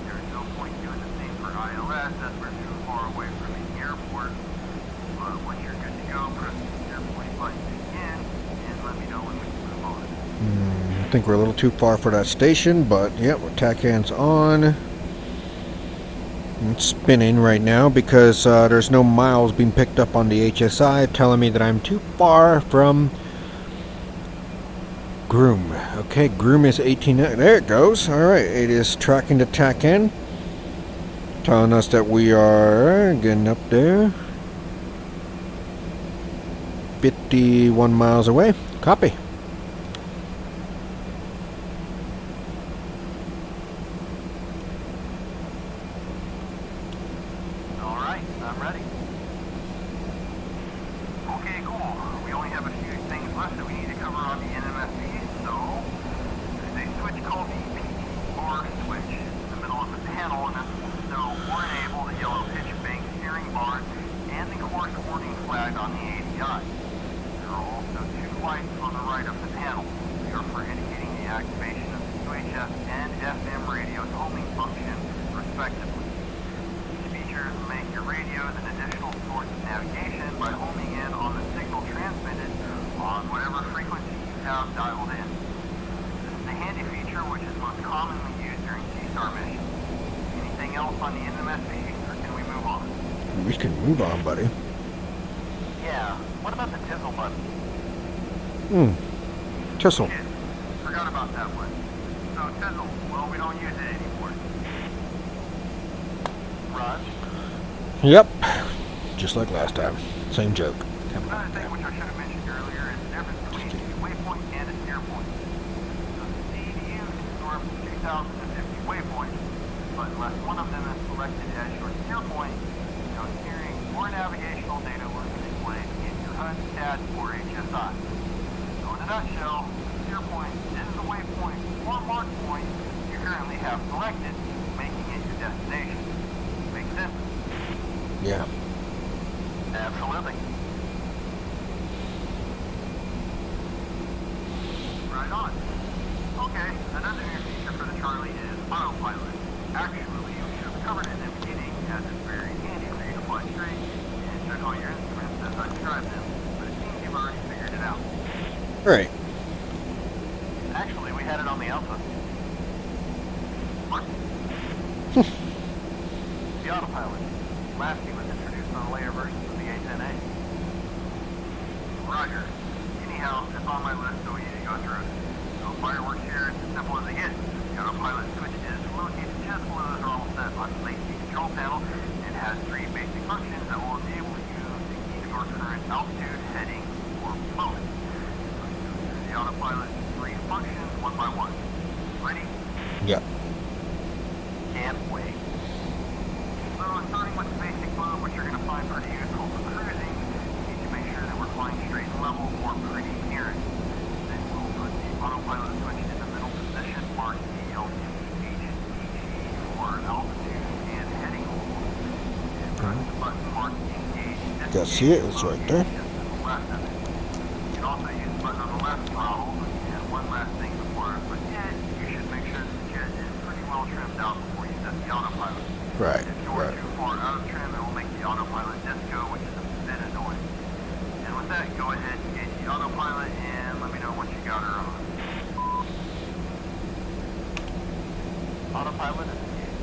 [SPEAKER 3] There's no point doing the same for ILS as we're too far away from the airport, but when you're good to go, press the steer point button again, and let me know when we can move on.
[SPEAKER 1] I think we're a little too far for that station, but yeah, we're TACAN's on. It's spinning right now because there's no miles being picked up on the HSI telling me that I'm too far from Groom. Okay, Groom is 18. There it goes. Alright, it is tracking the TACAN, telling us that we are getting up there. 51 miles away. Copy.
[SPEAKER 2] Alright, I'm ready.
[SPEAKER 3] Okay, cool. We only have a few things left that we need to cover on the NMSC, so there's a switch called the PT-bar switch in the middle of the panel, and that's so or enable the yellow pitch bank steering bar and the course warning flag on the ATI. There are also 2 lights on the right of the panel. They are for indicating the activation of the UHF and FM radio's homing function, respectively. These features make your radios an additional source of navigation by homing in on the signal transmitted on whatever frequency you have dialed in. This is a handy feature which is most commonly used during CSAR missions. Anything else on the NMSC, or can we move on?
[SPEAKER 1] We can move on, buddy.
[SPEAKER 2] Yeah, what about the TISL button?
[SPEAKER 1] TISL.
[SPEAKER 3] Shit, forgot about that one. So TISL, well, we don't use it anymore.
[SPEAKER 2] Raj?
[SPEAKER 1] Yep. Just like last time. Same joke.
[SPEAKER 3] Another thing which I should have mentioned earlier is the difference between a waypoint and a steer point. So the CDU can store up to 2,050 waypoints, but unless one of them is selected as your steer point, no steering or navigational data will be displayed in your HUD, STAT, or HSI. So in a nutshell, steer point is the waypoint or mark point you
[SPEAKER 2] aircraft selected, making it your destination. Make sense?
[SPEAKER 1] Yeah.
[SPEAKER 2] Absolutely. Right on. Okay, another new feature for the Charlie is autopilot. Actually, we should have covered it in the beginning, as it's very handy for you to fly straight and check all your instruments as I describe them, but it seems you've already figured it out.
[SPEAKER 1] Right.
[SPEAKER 2] Actually, we had it on the Alpha. What? The autopilot. Last was introduced on later versions of the A-10A. Roger. Anyhow, it's on my list, so easy to go through it. So fireworks here, it's as simple as they get. The autopilot switch is located just below the throttle set on the safety control panel and has three basic functions that will enable you to keep your current altitude, heading, or mode. The autopilot three functions one by one. Ready?
[SPEAKER 1] Yeah.
[SPEAKER 2] Can't wait. So starting with the basic mode, which you're going to find pretty useful for cruising, you need to make sure that we're flying straight and level or pretty near it. Then we'll put the autopilot switch in the middle position, marked ATIS for altitude and heading. And press the button marked engage.
[SPEAKER 1] You can see it, it's right there.
[SPEAKER 2] Just to the left of it. You can also use the button on the left throttle. And one last thing before I forget, you should make sure the jet is pretty well trimmed out before you set the autopilot.
[SPEAKER 1] Right.
[SPEAKER 2] If you're too far out of trim, it will make the autopilot disco, which is a bit annoying. And with that, go ahead and engage the autopilot and let me know once you got her on. Autopilot is engaged.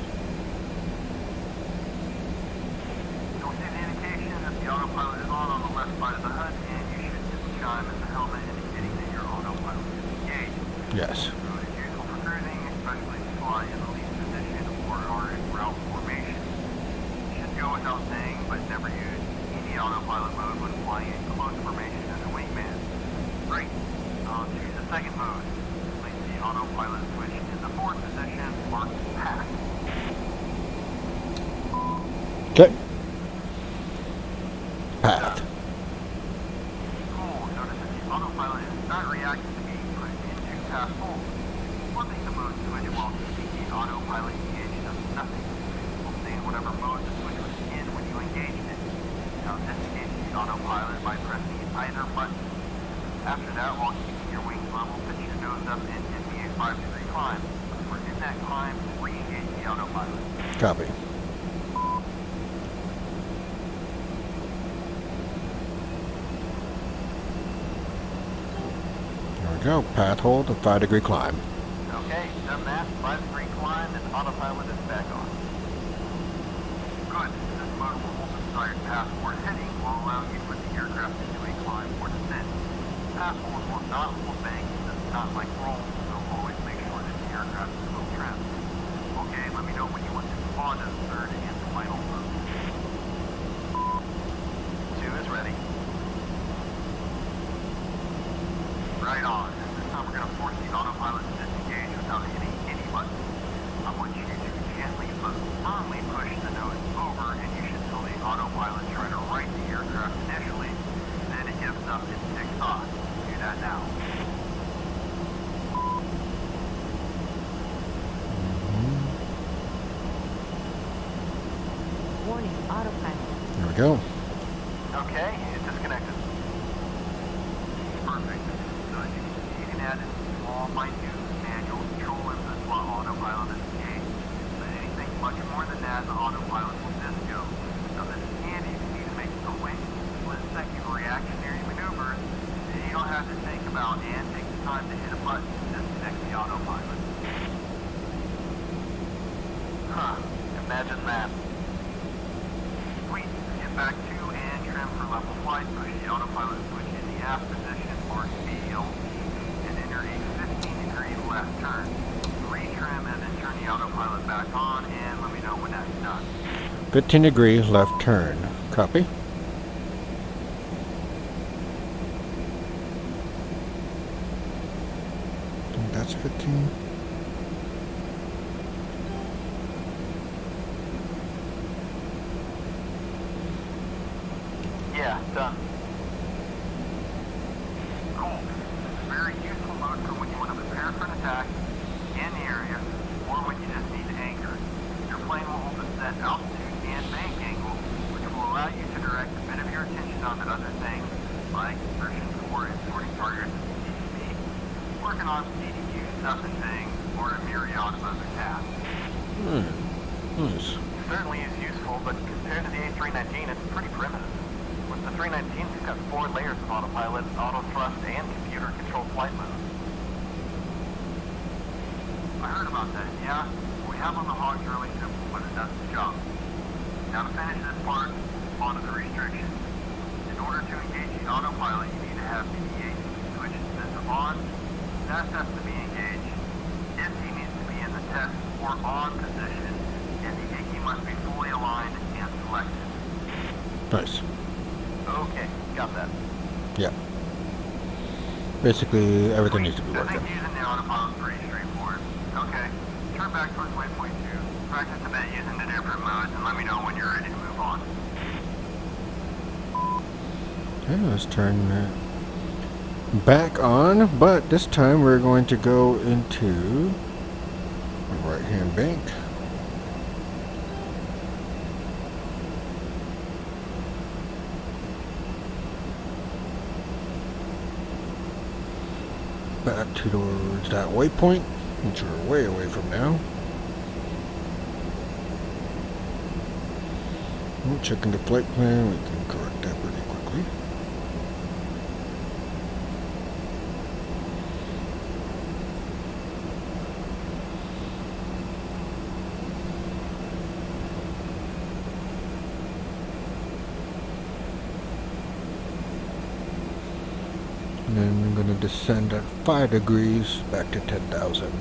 [SPEAKER 2] You'll see the indication that the autopilot is on the left side of the HUD, and you should hit the chime at the helmet indicating that your autopilot is engaged.
[SPEAKER 1] Yes.
[SPEAKER 2] So it's useful for cruising, especially if you fly in the lead position or are in route formation. It should go without saying, but never use any autopilot mode when flying in close formation as a wingman. Great. Choose the second mode. Place the autopilot switch in the forward position, marked path.
[SPEAKER 1] Okay. Path.
[SPEAKER 2] Cool. Notice that the autopilot is not reacting to being put into path hold. Flipping the mode switch while keeping the autopilot engaged does nothing. It will stay in whatever mode the switch was in when you engaged it. Now disengage the autopilot by pressing either button. After that, while keeping your wings level, pitch your nose up and hit me a 5-degree climb. We're in that climb, re-engage the autopilot.
[SPEAKER 1] Copy. There we go. Path hold and 5-degree climb.
[SPEAKER 2] Okay, done that. 5-degree climb and autopilot is back on. Good. This mode will hold the desired path or heading while allowing you to put the aircraft into a climb or descent. Path hold will not hold bank and does not like roll, so always make sure that the aircraft is well trimmed. Okay, let me know when you want to move on to the third and final mode. 2 is ready. Right on. This time we're going to force the autopilot to disengage without hitting any button. I want you to gently but firmly push the nose over, and you should tell the autopilot try to right the aircraft initially, then it gives up and takes off. Do that now.
[SPEAKER 4] Warning, autopilot.
[SPEAKER 1] There we go.
[SPEAKER 2] Okay, it's disconnected. Perfect. So as you can see, you can add in small, minute, manual control inputs while autopilot is engaged. But anything much more than that, the autopilot will disco. Now this is handy if you need to make a quick, split-second reactionary maneuvers, and you don't have to think about and take the time to hit a button to disconnect the autopilot. Huh, imagine that. Sweet, get back to and trim for level flight, push the autopilot switch in the aft position, marked BLT, and enter a 15-degree left turn. Retrim and then turn the autopilot back on, and let me know when that's done.
[SPEAKER 1] 15 degrees left turn. Copy. I think that's 15.
[SPEAKER 2] Yeah, done. Cool. It's a very useful mode for when you want to prepare for an attack in the area, or when you just descent, altitude, and bank angle, which will allow you to direct a bit of your attention on other things, like searching for and sorting targets in CDP, working on CDQ stuffing things, or a myriad of other tasks.
[SPEAKER 1] Nice.
[SPEAKER 2] It certainly is useful, but compared to the A319, it's pretty primitive. With the 319, we've got 4 layers of autopilot, auto thrust, and computer-controlled flight mode.
[SPEAKER 3] I heard about that, yeah? What we have on the Hog's really simple, but it does the job. Now to finish this part, onto the restrictions. In order to engage the autopilot, you need to have the EAC switch sensor on. That has to be engaged. SC needs to be in the test or on position, and the ICI must be fully aligned and selected.
[SPEAKER 1] Nice.
[SPEAKER 2] Okay, got that.
[SPEAKER 1] Yeah. Basically, everything needs to be
[SPEAKER 3] I
[SPEAKER 1] working.
[SPEAKER 3] think using the autopilot's pretty straightforward. Okay, turn back towards waypoint 2. Practice a bit using the different modes and let me know when you're ready to move on.
[SPEAKER 1] Okay, let's turn that back on, but this time we're going to go into the right-hand bank. Back towards that waypoint, which we're way away from now. Checking the flight plan, we can correct that pretty quickly. And then I'm going to descend at 5 degrees back to 10,000.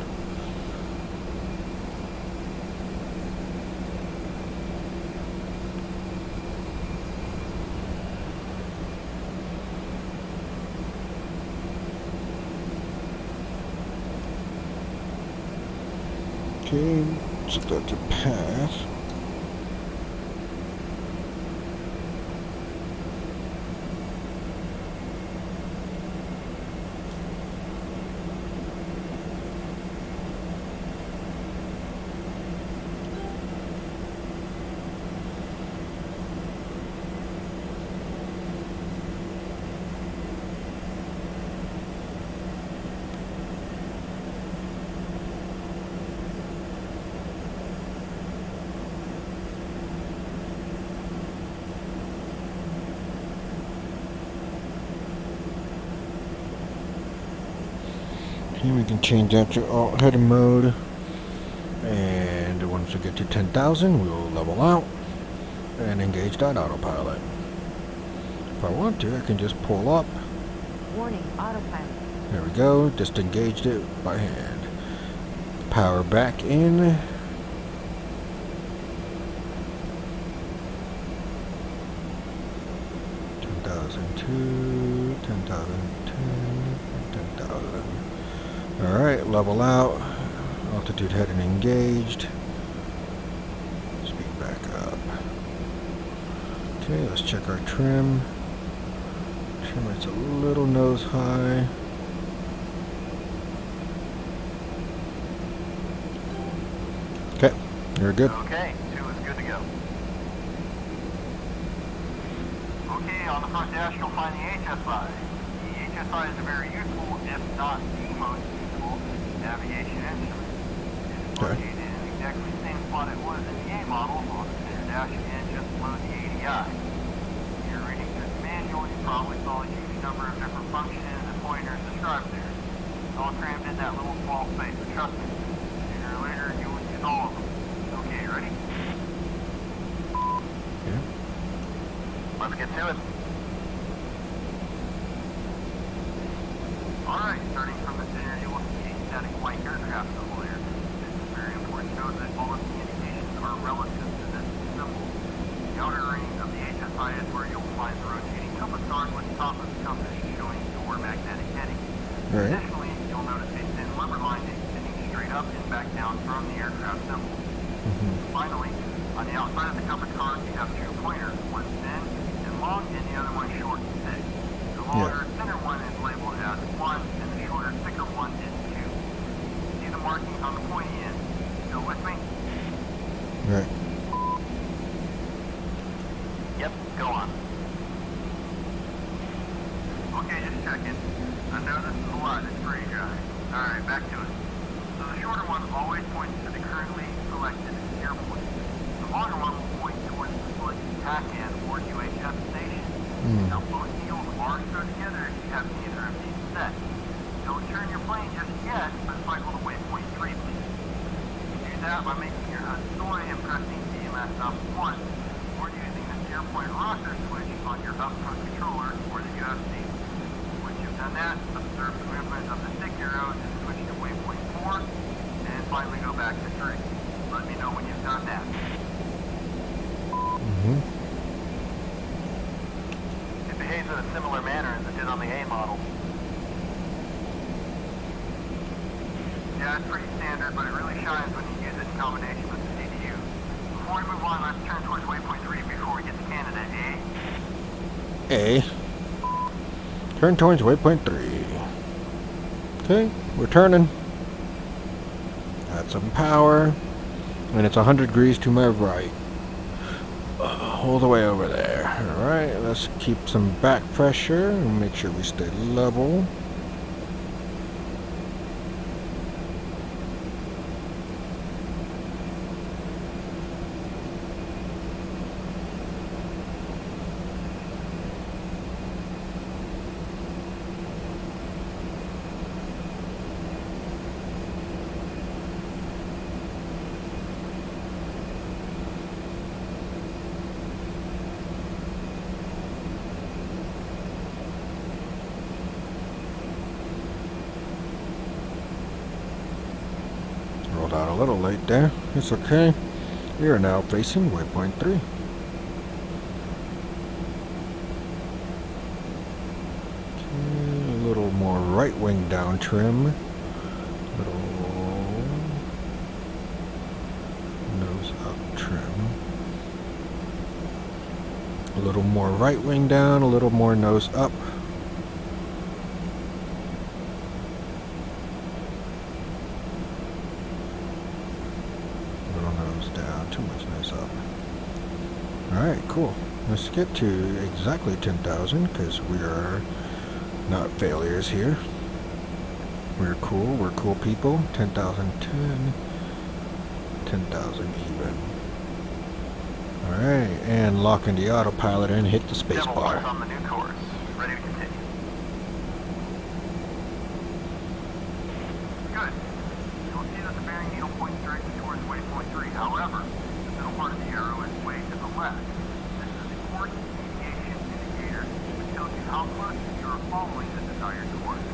[SPEAKER 1] Okay, so that's a pass. Here we can change that to alt header mode, and once we get to 10,000 we will level out and engage that autopilot. If I want to, I can just pull up.
[SPEAKER 4] Warning, autopilot.
[SPEAKER 1] There we go, just engaged it by hand. Power back in. $10,002, $10,010, $10,000. Alright, level out. Altitude heading engaged. Speed back up. Okay, let's check our trim. Trim rate's a little nose high. Okay, you're good.
[SPEAKER 2] Okay, 2 is good to go.
[SPEAKER 3] Okay, on the front dash you'll find the HSI. The HSI is a very useful, if not the most useful, navigation instrument. It is
[SPEAKER 1] Okay.
[SPEAKER 3] located in exactly the same spot it was in the A model on the center dash and just below the ATI. If you're reading this manual, you probably saw a huge number of different functions and pointers described there. It's all crammed in that little small space, but trust me, sooner or later you will use all of them. Okay, ready?
[SPEAKER 1] Yeah.
[SPEAKER 2] Let's get to it.
[SPEAKER 3] Alright, starting from the center, you will see a static white aircraft symbol there. This is very important to note that all of the indications are relative to this symbol. The outer ring of the HSI is where you'll find the rotating compass card with the top of the compass showing your magnetic heading.
[SPEAKER 1] Alright.
[SPEAKER 3] Additionally, you'll notice a thin lever line extending straight up and back down from the aircraft symbol. Finally, on the outside of the compass card, you have 2 pointers, one thin and long, and the other one short and thick. The longer, thinner one is labeled as 1, and the shorter, thicker one is 2. See the markings on the pointy end. Still with me?
[SPEAKER 1] Right.
[SPEAKER 3] Now both heels are screwed together if you have neither of these set. Don't turn your plane just yet, but cycle to waypoint 3, please. You can do that by making your HUD soy and pressing DMS up once, or using the steer point rocker switch on your upfront controller or the UFC. Once you've done that, observe the movement of the stick arrows and switch to waypoint 4, and finally go back to 3. Let me know when you've done that. It behaves in a similar manner as it did on the A model. Yeah, it's pretty standard, but it really shines when you use it in combination with the CDU. Before we move on, let's turn towards waypoint 3 before we get to Canada,
[SPEAKER 1] A. Turn towards waypoint 3. Okay, we're turning. Got some power. And it's 100 degrees to my right. All the way over there. Alright, let's keep some back pressure and make sure we stay level. Rolled out a little late there. It's okay. We are now facing waypoint 3. Okay, a little more right wing down trim. Little nose up trim. A little more right wing down, a little more nose up. Alright, cool. Let's get to exactly 10,000 because we are not failures here. We're cool people. 10,010. 10,000 even. Alright, and locking the autopilot and hit the space bar.
[SPEAKER 3] On the new course. Ready to continue. Good. You'll see that the bearing needle points directly towards waypoint 3. However, the middle part of the arrow is way to the left. This is the course deviation indicator, which tells you how close you are following the desired course.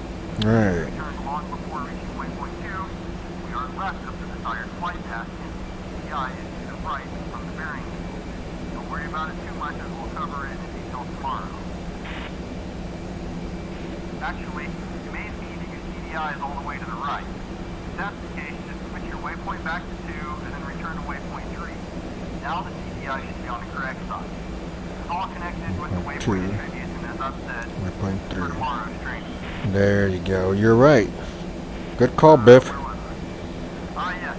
[SPEAKER 1] Right.
[SPEAKER 3] If we turn long before reaching waypoint 2, we are left of the desired flight path, and A-10CII is to the right from the bearing needle. Don't worry about it too much, as we'll cover it in detail tomorrow. Actually, you may be that your CDI is all the way to the right. If that's the case, just switch your waypoint back to 2 and then return to waypoint 3. Now the CDI should be on the correct side. It's all connected with the waypoint attributes, and as I've said,
[SPEAKER 1] Waypoint 3.
[SPEAKER 3] for tomorrow's training.
[SPEAKER 1] There you go. You're right. Good call, Biff.
[SPEAKER 3] Yes.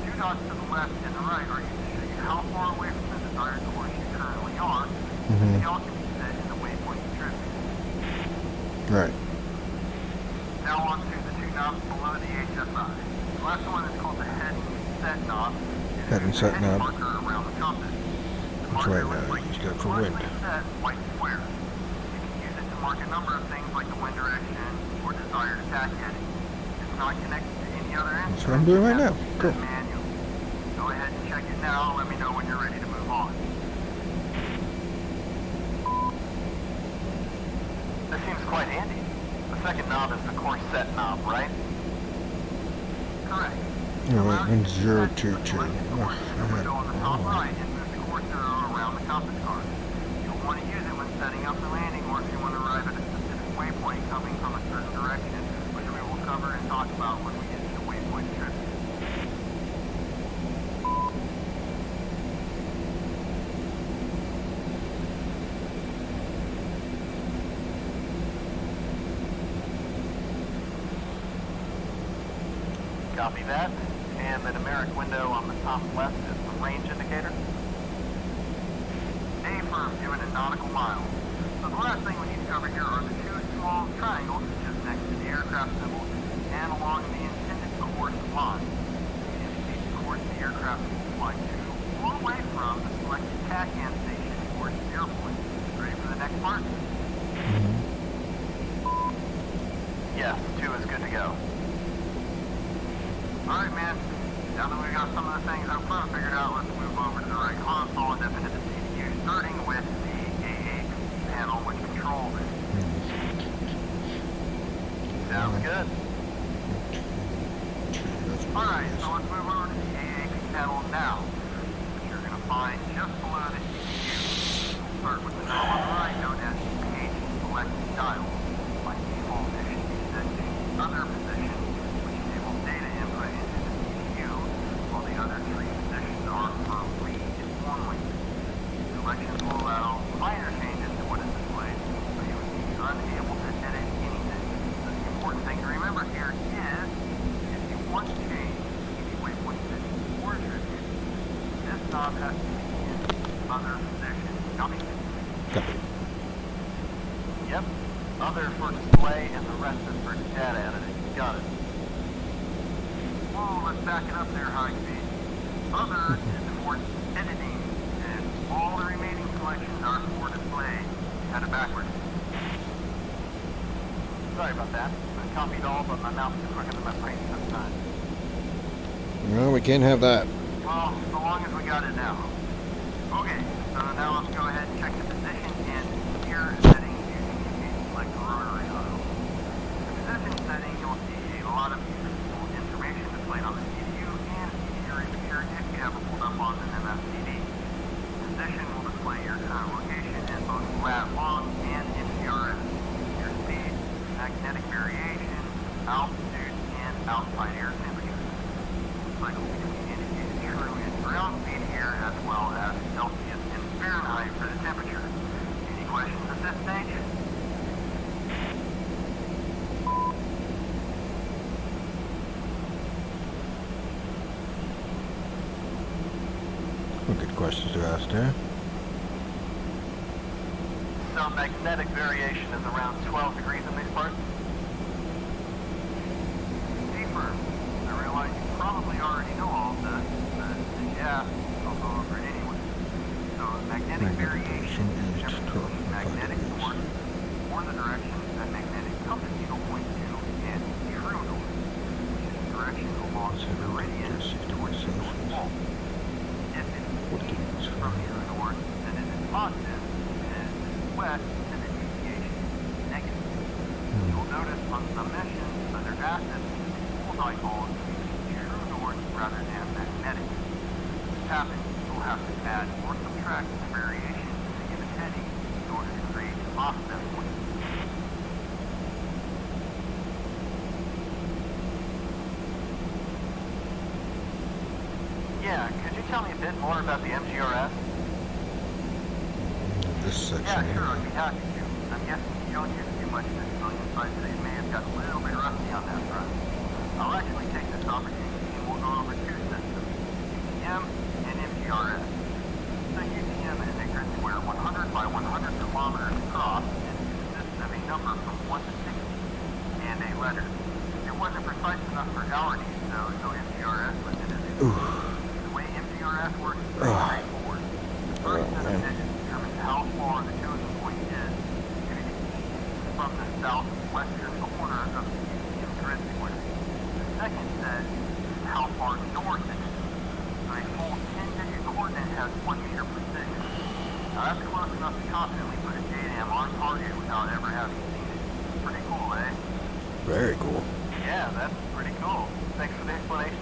[SPEAKER 3] 2 dots to the left and the right are used to show you how far away from the desired course you currently are. They all can be set in the waypoint attributes.
[SPEAKER 1] Right.
[SPEAKER 3] Now on to the 2 knobs below the HSI. The last one is called the head and set knob.
[SPEAKER 1] Head and set knob.
[SPEAKER 3] Marker around the compass.
[SPEAKER 1] That's right now. Use that for wind.
[SPEAKER 3] Set white square. You can use it to mark a number of things like the wind direction or desired attack heading. It's not connected to any other instrument.
[SPEAKER 1] That's what I'm doing right now. Cool.
[SPEAKER 3] Manual. Go ahead and check it now. Let me know when you're ready to move on. This seems quite handy. The second knob is the course set knob, right? Correct.
[SPEAKER 1] Alright, and 022.
[SPEAKER 3] Window on the top right and move the course arrow around the compass card. You'll want to use it when setting up the landing or if you want to arrive at a specific waypoint coming from a certain direction, which we will cover and talk about when we get to the waypoint trip. Copy that. And the numeric window on the top left is the range indicator. A for given in nautical miles. So the last thing we need to cover here are the 2 small triangles just next to the aircraft symbol and along the intended course line. These indicate the course the aircraft will fly to or away from the selected TACAN station towards the airport. Ready for the next part?
[SPEAKER 2] Yes, 2 is good to go.
[SPEAKER 3] Alright, man. Now that we've got some of the things up front figured out, let's move over to the right console and dip into the CPU, starting with the A8 panel, which controls it.
[SPEAKER 2] Sounds good.
[SPEAKER 3] Alright, so let's move over to the A8 panel now, which you're going to find just below the CPU. We'll start with the knob on the right, known as the page select dial. By default, it should be set to the other position, which enables data input into the CPU, while the other 3 positions are for read only. Selections will allow minor changes to what is displayed, so you would be unable to edit anything. The important thing to remember here is, if you want to change the waypoint setting or attribute, this knob has to be in the other position. Copy?
[SPEAKER 1] Copy.
[SPEAKER 2] Yep. Other for display and the rest is for data editing. Got it.
[SPEAKER 3] Whoa, let's back it up there, high speed. Other is for editing, and all the remaining selections are for display. Had it backwards.
[SPEAKER 2] Sorry about that. I copied all, but my mouse is quicker than my brain sometimes.
[SPEAKER 1] No, we can't have that.
[SPEAKER 3] Well, so long as we got it now. Okay, so now let's go ahead and check the position and gear settings using the gauge select rotary auto. The position setting, you'll see a lot of useful information displayed on the CPU and easy to read here if you have it pulled up on an MFCD. Position will display your current location in both lat long and NTRS. Your speed, magnetic variation, altitude, and outside air temperature. Cycle between indicated true and ground speed here, as well as Celsius and Fahrenheit for the temperature. Any questions at this stage?
[SPEAKER 1] Well, good questions to ask there.
[SPEAKER 2] So magnetic variation is around 12 degrees in these parts?
[SPEAKER 3] Confirmed. I realize you probably already know all of this, but yeah, I'll go over it anyway. So magnetic variation is the difference between magnetic north or the direction that magnetic compass needle points to and true north, which is the direction along the meridian towards the North Pole. If it is from true north, then it is positive, and west, then the deviation is negative. You'll notice on some missions under ATIS, dipole is true north rather than magnetic. This happens, you'll have to add or subtract the variation to the given heading in order to create an offset point.
[SPEAKER 2] Yeah, could you tell me a bit more about the MGRS?
[SPEAKER 1] This section.
[SPEAKER 3] Yeah, sure, I'd be happy to. I'm guessing you don't use too much of this civilian side, so you may have got a little bit rusty on that front. I'll actually take this opportunity and we'll go over 2 systems, UTM and MGRS. So UTM is a grid square 100 by 100 kilometers across and consists of a number from 1 to 60 and a letter. It wasn't precise enough for our needs though, so MGRS was in it. The way MGRS works is pretty straightforward. The first set of digits determines how far the chosen point is to the east from the southwestern corner of the UTM grid square. Second set is how far north it is. So a full 10-digit coordinate has 1 meter precision. Now that's close enough to confidently put a JDAM on target without ever having seen it. Pretty cool, eh?
[SPEAKER 1] Very cool.
[SPEAKER 2] Yeah, that's pretty cool. Thanks for the explanation.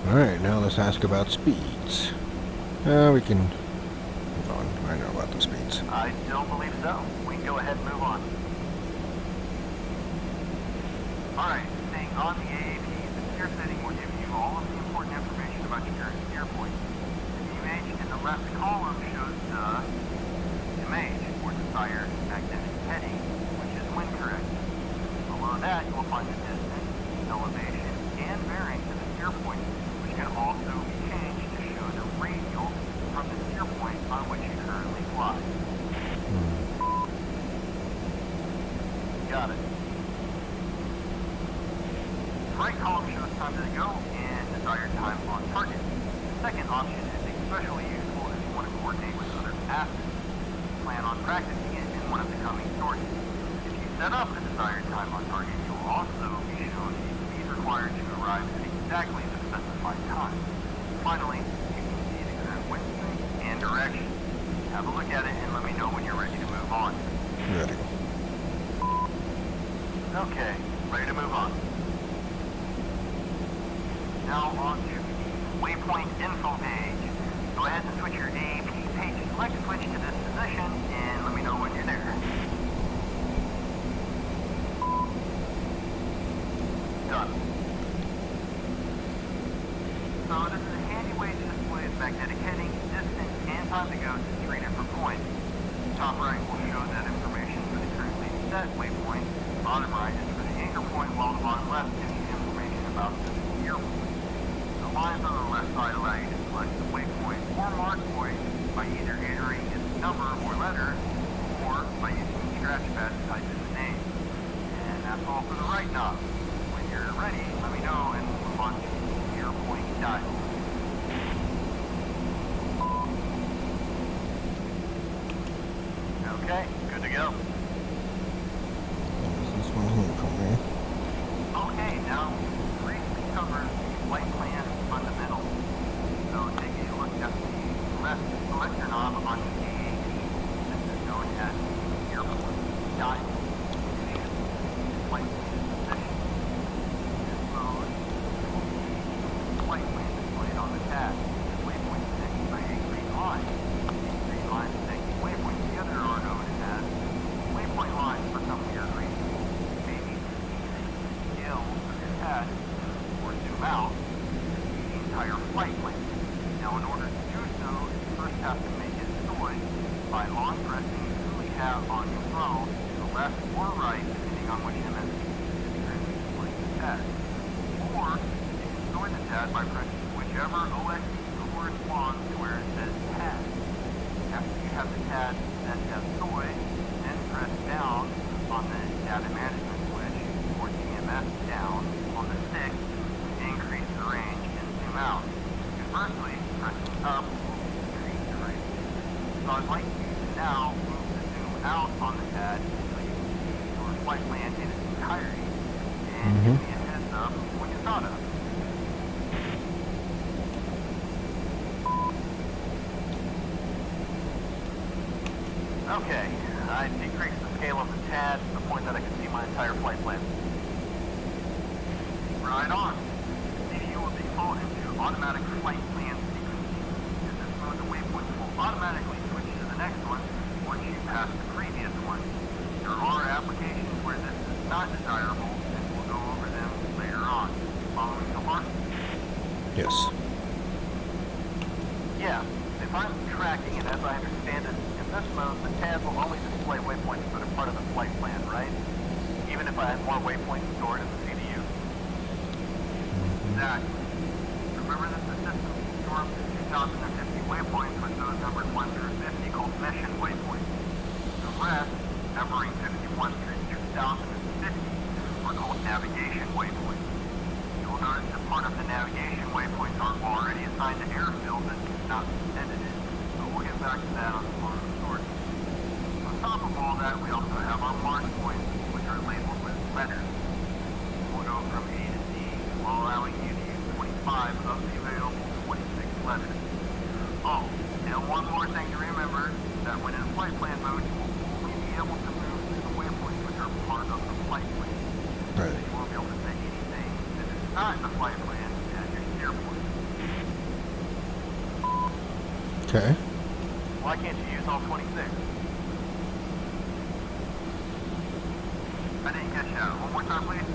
[SPEAKER 1] Alright, now let's ask about speeds. We can move on. I know about the speeds.
[SPEAKER 2] I don't believe so. We can go ahead and move on.
[SPEAKER 3] Alright, staying on the AAP, the steer setting will give you all of the important information about your current steer point. The image in the left column shows the image or desired magnetic heading, which is wind correct. Below that, you will find the distance, elevation, and bearing to the steer point, which can also be changed to show the radial from the steer point on which you currently fly.
[SPEAKER 2] Got it.
[SPEAKER 3] Right column shows time to go and desired time on target. The second option is especially useful if you want to coordinate with other
[SPEAKER 2] ATIS. Plan on practicing it in one of the coming sources. If you set up the desired time on target, you'll also be shown the speed required to arrive at exactly the specified time. Finally, you can see the current wind strength and direction. Have a look at it and let me know when you're ready to move on.
[SPEAKER 1] Ready.
[SPEAKER 2] Okay, ready to move on. Now on to the waypoint info page. Go ahead and switch your AAP page select switch to this position and let me know when you're there. Done. So this is a handy way to display its magnetic heading, distance, and time to go to 3 different points. Top right will show that information for the currently set waypoint. Bottom right is for the anchor point, while the bottom left gives you information about the gear point. The lines on the left side allow you to select the waypoint or mark point by either entering its number or letter, or by using the scratch pad to type in the name. And that's all for the right knob. When you're ready, let me know and we'll move on to the gear point dial. Okay, good to go.
[SPEAKER 1] This one here for me.
[SPEAKER 2] Okay, now briefly cover the flight plan fundamentals. So take a look at the left selector knob on the AAT. This is known as the airport dial. Flight plan position. This mode will be flight plan displayed on the tab. Waypoint connected by a green line. These green lines connecting waypoints together are known as waypoint lines for some weird reason. Maybe scale of your pad or zoom out the entire flight plan. Now in order to do so, you first have to make it deploy by long pressing the coolie hat on your phone to the left or right depending on which MSC is currently displaying the TAD. Or you can store the TAD by pressing whichever OSD corresponds to where it says TAD. After you have the TAD set as soy, then press down on the data management switch or TMS down on the stick to increase the range and zoom out. Conversely, pressing up will decrease the range. So I'd like you to now move the zoom out on the TAD so you can see your flight plan in its entirety and give me a heads up when you're caught up. Okay, I decreased the scale of the TAD to the point that I could see my entire flight plan. Right on. CPU will default into automatic flight plan sequencing. In this mode, the waypoint will automatically switch to the next one once you pass the previous one. There are applications where this is not desirable, and we'll go over them later on. Following so far?
[SPEAKER 1] Yes.
[SPEAKER 2] Yeah. If I'm tracking it as I understand it, in this mode, the TAD will only display waypoints that are part of the flight plan, right? Even if I had more waypoints stored in the CDU. Exactly. Remember that the system stores the 2050 waypoints with those numbered 1 through 50 called mission waypoints. The rest, numbering 51 through 2050, are called navigation waypoints. You'll notice that part of the navigation waypoints are already assigned to airfield and not intended it, but we'll get back to that on the following story. On top of all that, we also have our mark points, which are labeled with letters. We'll go from A to Z, while allowing you to use 25 of the available 26 letters. Oh, and one more thing to remember, that when in flight plan mode, you will only be able to move to the waypoints which are part of the flight plan.
[SPEAKER 1] Right.
[SPEAKER 2] You won't be able to say anything that is not in the flight plan as your steer point.
[SPEAKER 1] Okay.
[SPEAKER 2] Why can't you use all 26? I didn't catch that. One more time, please.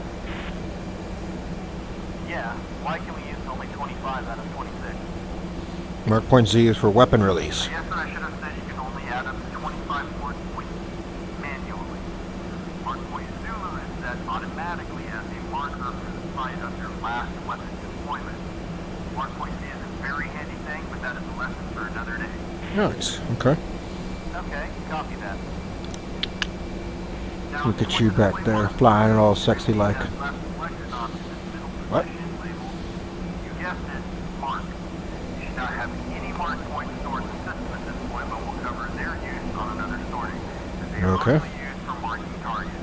[SPEAKER 2] Yeah, why can we use only 25 out of 26?
[SPEAKER 1] Mark point Z is for weapon release.
[SPEAKER 2] I guess that I should have said you can only add up to 25 mark points manually. Mark point Zulu is set automatically as a marker for the site of your last weapon deployment. Mark point Z is a very handy thing, but that is a lesson for another day.
[SPEAKER 1] Nice. Okay.
[SPEAKER 2] Okay, copy that. Now,
[SPEAKER 1] Look at you back there, flying all sexy like. What?
[SPEAKER 2] You guessed it, mark. You should not have any mark points stored in the system at this point.
[SPEAKER 3] point, but we'll cover their use on another story. They are
[SPEAKER 1] Okay.
[SPEAKER 3] mostly used for marking targets.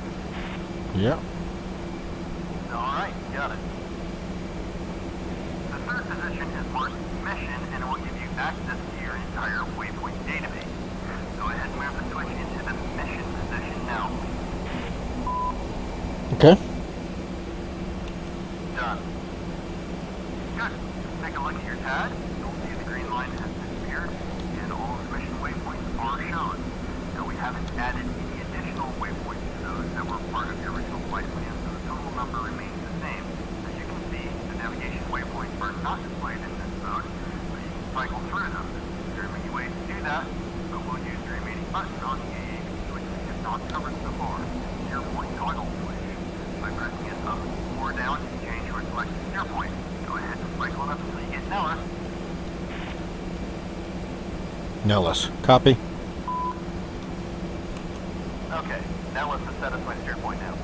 [SPEAKER 1] Yep.
[SPEAKER 3] Alright, got it. The third position is marked Mission, and it will give you access to your entire waypoint database. Go ahead and move the switch into the Mission position now.
[SPEAKER 1] Okay.
[SPEAKER 3] Done. Good. Take a look at your tag. You'll see the green line has disappeared, and all of the mission waypoints are shown. Now, we haven't added any additional waypoints to those that were part of the original flight plan, so the total number remains the same. As you can see, the navigation waypoints are not displayed in this mode, so you can cycle through them. There are many ways to do that, but we'll use the remaining buttons on the AAV, which we have not covered so far. Steer point toggle switch. By pressing it up or down, you can change your selected steer point. Go ahead and cycle it up until you get Nellis.
[SPEAKER 1] Nellis. Copy.
[SPEAKER 3] Okay, Nellis has set us my steer point now.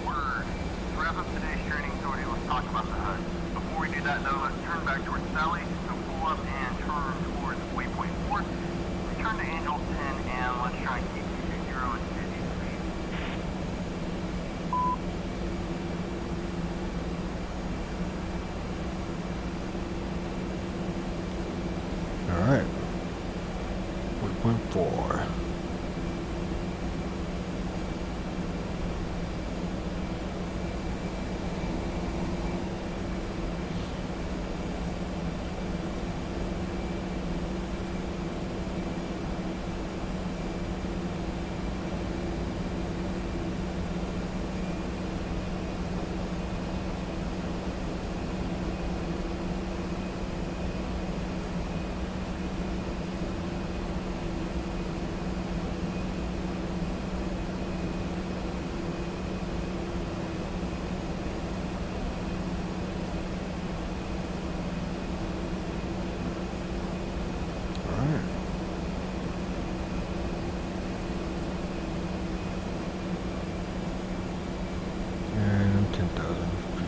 [SPEAKER 3] Word. To wrap up today's training, Cody, let's talk about the HUD. Before we do that, though, let's turn back towards Sally. So pull up and turn towards waypoint 4. Return to Angel 10, and let's try and keep 2-0 and 50 speed.
[SPEAKER 1] Alright. 1.4. And 10,000 feet.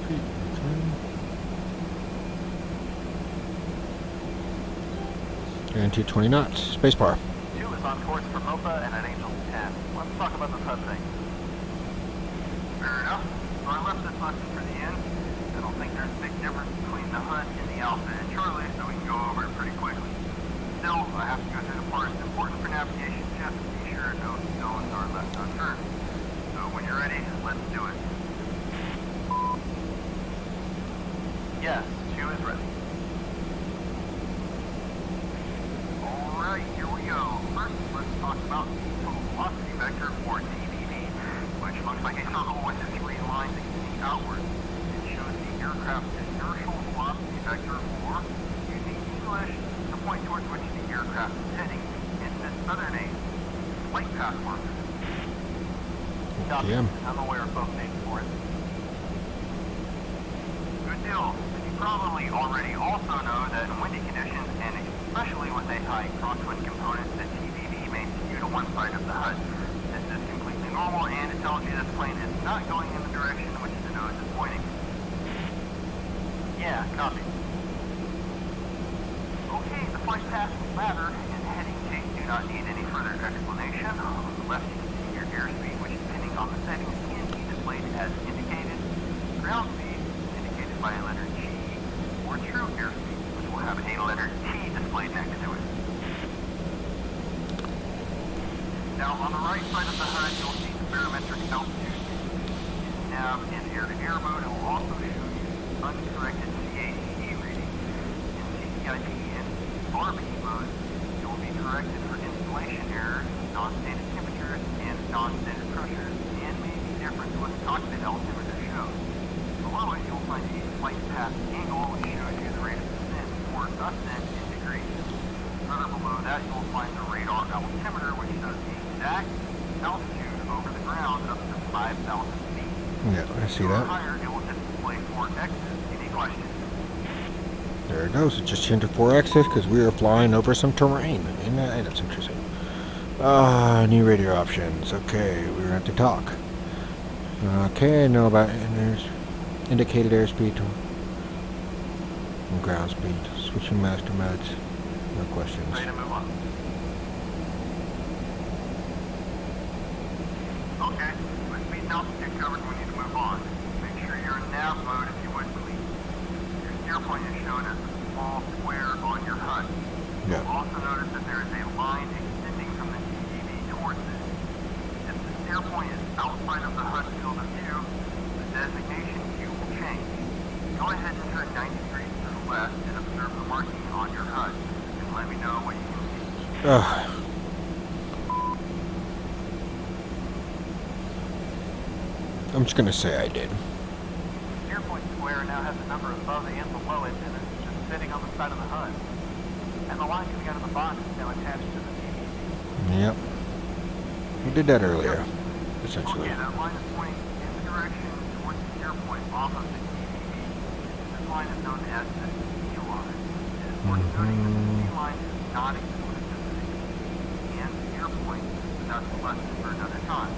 [SPEAKER 1] Feet. Okay. And 220 knots. Spacebar.
[SPEAKER 3] 2 is on course for MOPA and at Angel 10. Let's talk about the HUD thing. Fair enough. So I left this lesson for the end. I don't think there's a big difference between the HUD and the Alpha and Charlie, so we can go over it pretty quickly. Still, I have to go through the parts important for navigation just to be sure no stones are left unturned. So when you're ready, let's do it. Yes, 2 is ready. Alright, here we go. First, let's talk about the total velocity vector, or TVV, which looks like a circle with 3 lines extending outward. It shows the aircraft's inertial velocity vector, or, using English, the point towards which the aircraft is heading, and this other name, flight path marker.
[SPEAKER 1] Yeah.
[SPEAKER 3] I'm aware of both names for it. Good deal. You probably already also know that in windy conditions, and especially with a high crosswind component, the TVV may skew to one side of the HUD. This is completely normal, and it tells you this plane is not going in the direction which the nose is pointing. Yeah, copy. Okay, the flight path ladder and heading tape do not need any further explanation. On the left, you can see your airspeed, which depending on the settings can be displayed as indicated. Ground speed is indicated by a letter G, or true airspeed, which will have a letter T displayed next to it. Now, on the right side of the HUD, you'll see the barometric altitude. Nav in air-to-air mode, it will also show you uncorrected CATE reading. In CCIP and RP mode, it will be corrected for installation errors, non-standard temperatures, and non-standard pressures, and may be different to what the cockpit altimeter shows. Below it, you'll find a flight path angle, which shows you the rate of descent or ascent in degrees. Further below that, you'll find the radar altimeter, which shows the exact altitude over the ground up to 5,000 feet.
[SPEAKER 1] Yeah, I see
[SPEAKER 3] If
[SPEAKER 1] that.
[SPEAKER 3] higher, it will display 4 X's in a question.
[SPEAKER 1] There it goes. It just changed to 4-axis because we are flying over some terrain. And that's interesting. New radio options. Okay, we're at the talk. Okay, know about there's indicated airspeed and ground speed. Switching master modes. No questions.
[SPEAKER 3] Ready to move on. Okay, with speed and altitude covered, we need to move on. Make sure you're in nav mode if you would, please. Your steer point is shown as a small square on your HUD.
[SPEAKER 1] Yeah.
[SPEAKER 3] You'll also notice that there is a line extending from the TEV towards it. If the steer point is outside of the HUD field of view, the designation cue will change. Go ahead and turn 90 degrees to the left and observe the marking on your HUD. And let me know what you can see.
[SPEAKER 1] I'm just gonna say I did.
[SPEAKER 3] Steer point square now has a number above and below it, and it's just sitting on the side of the HUD. And the line coming out of the box is now attached to the TEV.
[SPEAKER 1] Yep. We did that earlier, essentially.
[SPEAKER 3] Okay, that line is pointing in the direction towards the steer point off of the TEV. This line is known as the C line. It is worth noting that the C line is not exclusive to the TEV and steer point, but that's a lesson for another time.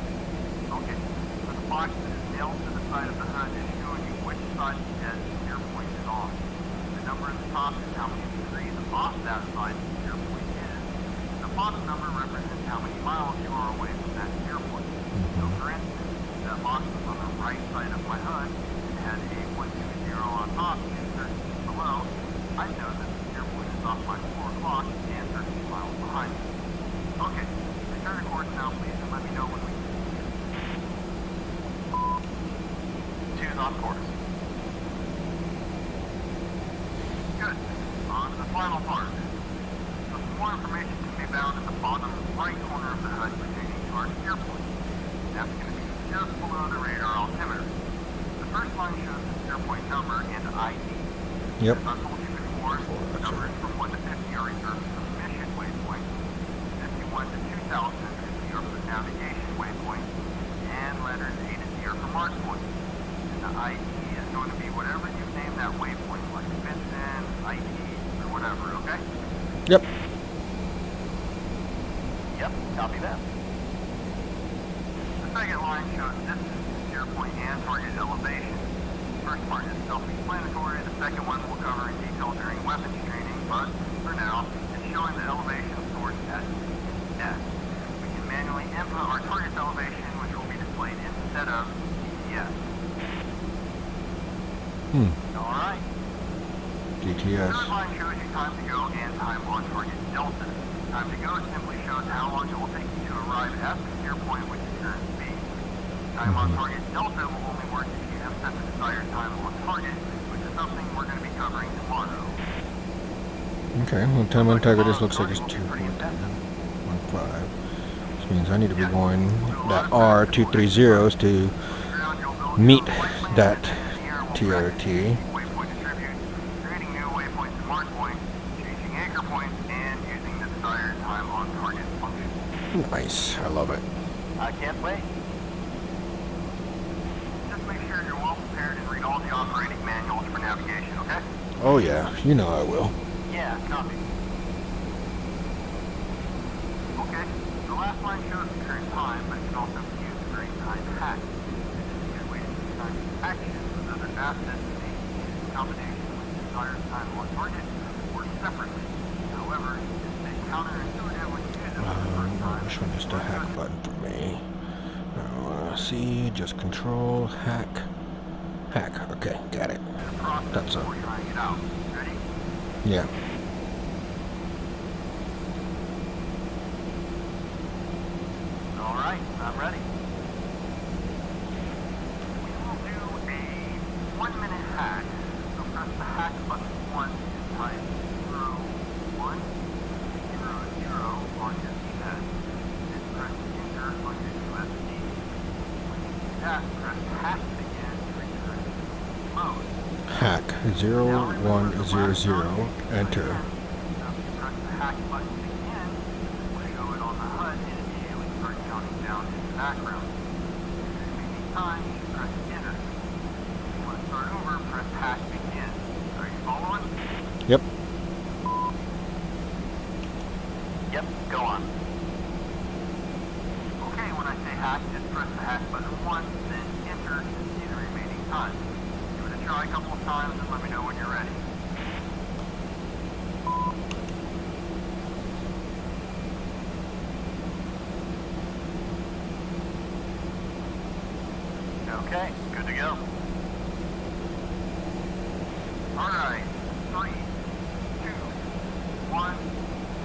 [SPEAKER 3] Okay, so the box that is nailed to the side of the HUD is showing you which side the edge steer point is on. The number at the top is how many degrees off that side the steer point is. The bottom number represents how many miles you are away from that steer point. So for instance, if that box was on the right side of my HUD and had a 120 on top and 13 below, I'd know that the steer point is off by 4 o'clock and 13 miles behind me. Okay, return to course now please and let me know when we can see you. 2's off course. Good. On to the final part. Some more information can be found at the bottom right corner of the HUD pertaining to our steer point. That's going to be just below the radar altimeter. The first line shows the steer point number and ID.
[SPEAKER 1] Yep.
[SPEAKER 3] As I told you before, numbers from 1 to 50 are reserved for the mission waypoint. 51 to 2000 are for the navigation waypoint. And letters A to Z are for mark points. And the ID is going to be whatever you name that waypoint, like Vincent, ID, or whatever, okay?
[SPEAKER 1] Yep.
[SPEAKER 3] Yep, copy that. The second line shows distance, steer point, and target elevation. The first part is self-explanatory. The second one we'll cover in detail during weapons training, but for now, it's showing the elevation source at DCS. We can manually input our target's elevation, which will be displayed instead of DCS. Alright.
[SPEAKER 1] DTS.
[SPEAKER 3] The third line shows you time to go and time on target delta. Time to go simply shows how long it will take you to arrive at the steer point with your current speed. Time on target delta will only work if you have set the desired time on target, which is something we're going to be covering tomorrow.
[SPEAKER 1] Okay, well, time on target just looks like it's 2.15. Which means I need to be going that R230s to meet that TRT.
[SPEAKER 3] Waypoint attributes, creating new waypoints and mark points, changing anchor points, and using the desired time on target function.
[SPEAKER 1] Nice, I love it.
[SPEAKER 3] I can't wait. Just make sure you're well prepared and read all the operating manuals for navigation, okay?
[SPEAKER 1] Oh yeah, you know I will.
[SPEAKER 3] Yeah, copy. Okay, the last line shows the current time, but it can also be used for a time hack. This is a good way to time actions with other assets that may be used in combination with the desired time on target or separately. However, it's a counterintuitive when you use it for the first time.
[SPEAKER 1] Which one is the hack button for me? I want to see, just control, hack. Hack, okay, got it. That's so.
[SPEAKER 3] Before trying it out. Ready?
[SPEAKER 1] Yeah.
[SPEAKER 3] Alright, I'm ready. We will do a 1-minute hack. So press the hack button once and type 0, 1, 0, 0 on your keypad. Then press enter on your USB. When you do that, press hack again to return to mode.
[SPEAKER 1] Hack 0100, enter.
[SPEAKER 3] So if you press the hack button again, it will show it on the HUD and immediately start counting down in the background. If you may need time, you should press enter. If you want to start over, press hack again. Are you following?
[SPEAKER 1] Yep.
[SPEAKER 3] Yep, go on.
[SPEAKER 2] Okay, when I say hack, just press the hack button once, then enter to see the remaining time. Give it a try a couple of times and let me know when you're ready.
[SPEAKER 3] Okay, good to go.
[SPEAKER 2] Alright, 3, 2, 1,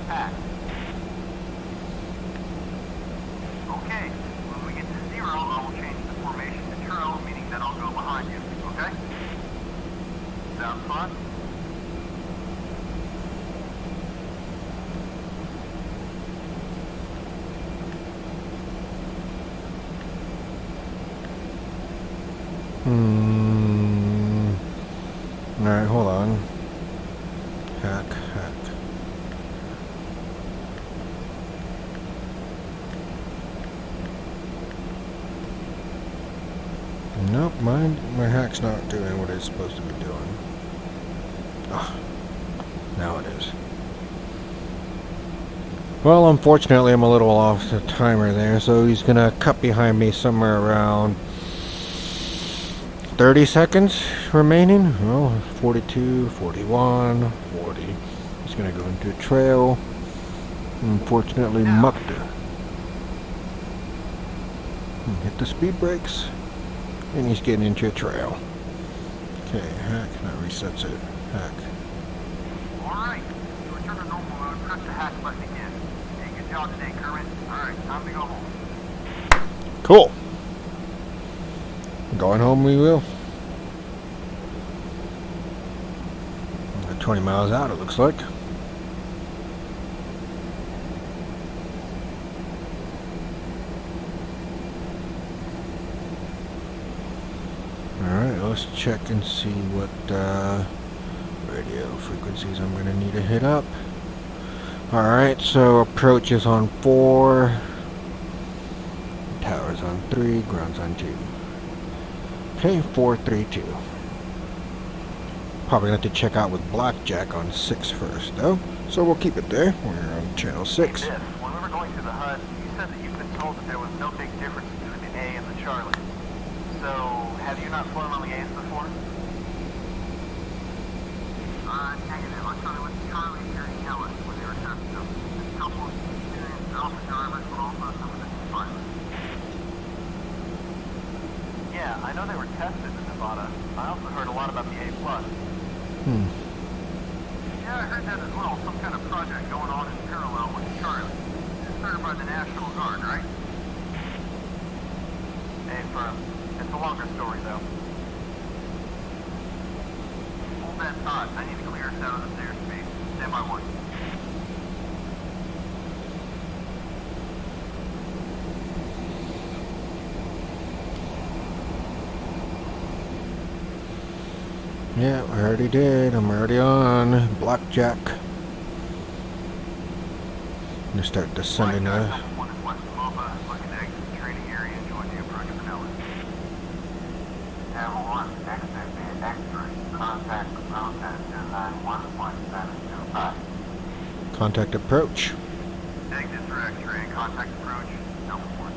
[SPEAKER 2] hack. Okay, when we get to 0, I will change the formation to trail, meaning that I'll go behind you, okay? Sounds fun?
[SPEAKER 1] Alright, hold on. Hack, hack. Nope, my hack's not doing what it's supposed to be doing. Ah, now it is. Well, unfortunately, I'm a little off the timer there, so he's gonna cut behind me somewhere around 30 seconds remaining. Well, 42, 41, 40. He's gonna go into a trail. Unfortunately, mucked it. Hit the speed brakes. And he's getting into a trail. Okay, hack. That resets it. Hack.
[SPEAKER 2] Alright, to return to normal mode, press the hack button again. Hey, good job today, Kermit. Alright, time to go home.
[SPEAKER 1] Cool. Going home we will. 20 miles out, it looks like. Alright, let's check and see what radio frequencies I'm going to need to hit up. Alright, so approach is on 4. Tower's on 3, ground's on 2. Okay, 432. Probably going to have to check out with Blackjack on 6 first, though. So we'll keep it there. We're on channel 6.
[SPEAKER 3] Hey, when we were going through the HUD, you said that you've been told that there was no big difference between the A and the Charlie. So, have you not flown on the A's before?
[SPEAKER 2] Negative. I thought it was Charlie here in Nellis when they were testing them. A couple of experienced alpha drivers, but also some of the new pilots.
[SPEAKER 3] Yeah, I know they were tested in Nevada. I also heard a lot about the A+.
[SPEAKER 2] Yeah, I heard that as well. Some kind of project going on in parallel with Charlie. It's started by the National Guard, right?
[SPEAKER 3] A firm. It's a longer story, though.
[SPEAKER 2] Hold that thought. I need to clear us out of this airspace. Stand by 1.
[SPEAKER 1] Yeah, I already did. I'm already on Blackjack. I'm gonna start descending
[SPEAKER 2] Blackjack,
[SPEAKER 1] the.
[SPEAKER 2] one is west of Mopa, looking to exit the training area and join the approach of Nellis.
[SPEAKER 3] Channel 1, exit via X-ray. Contact approach at 291.725.
[SPEAKER 1] Contact approach.
[SPEAKER 2] Exit for X-ray and contact approach. Number 1.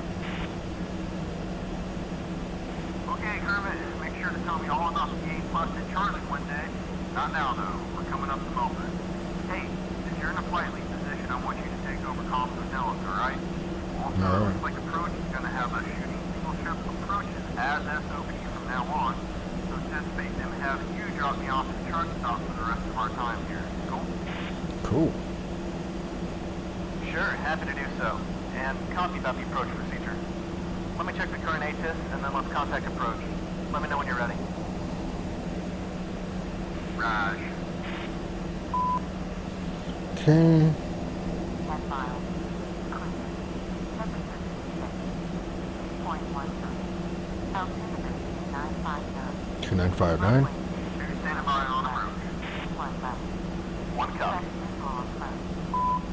[SPEAKER 2] Okay, Kermit, make sure to tell me all about the A+ at Charlie one day. Not now, though. We're coming up to Mopa. Hey, if you're in a flight lead position, I want you to take over comms with Nellis, alright? Also,
[SPEAKER 1] All right.
[SPEAKER 2] looks like approach is going to have us shooting single ship approaches as SOP from now on. So anticipate them having you drop me off at the truck stop for the rest of our time here. Cool?
[SPEAKER 1] Cool.
[SPEAKER 3] Sure, happy to do so. And copy about the approach procedure. Let me check the current ATIS, and then let's contact approach. Let me know when you're ready.
[SPEAKER 2] Raj.
[SPEAKER 1] Okay.
[SPEAKER 4] 10 miles. Clear. Temperature 6.13. Altimeter 959.
[SPEAKER 1] 2959.
[SPEAKER 4] Runway
[SPEAKER 2] Stand by on approach.
[SPEAKER 4] 1 left.
[SPEAKER 3] One cup.
[SPEAKER 4] Expect visual approach.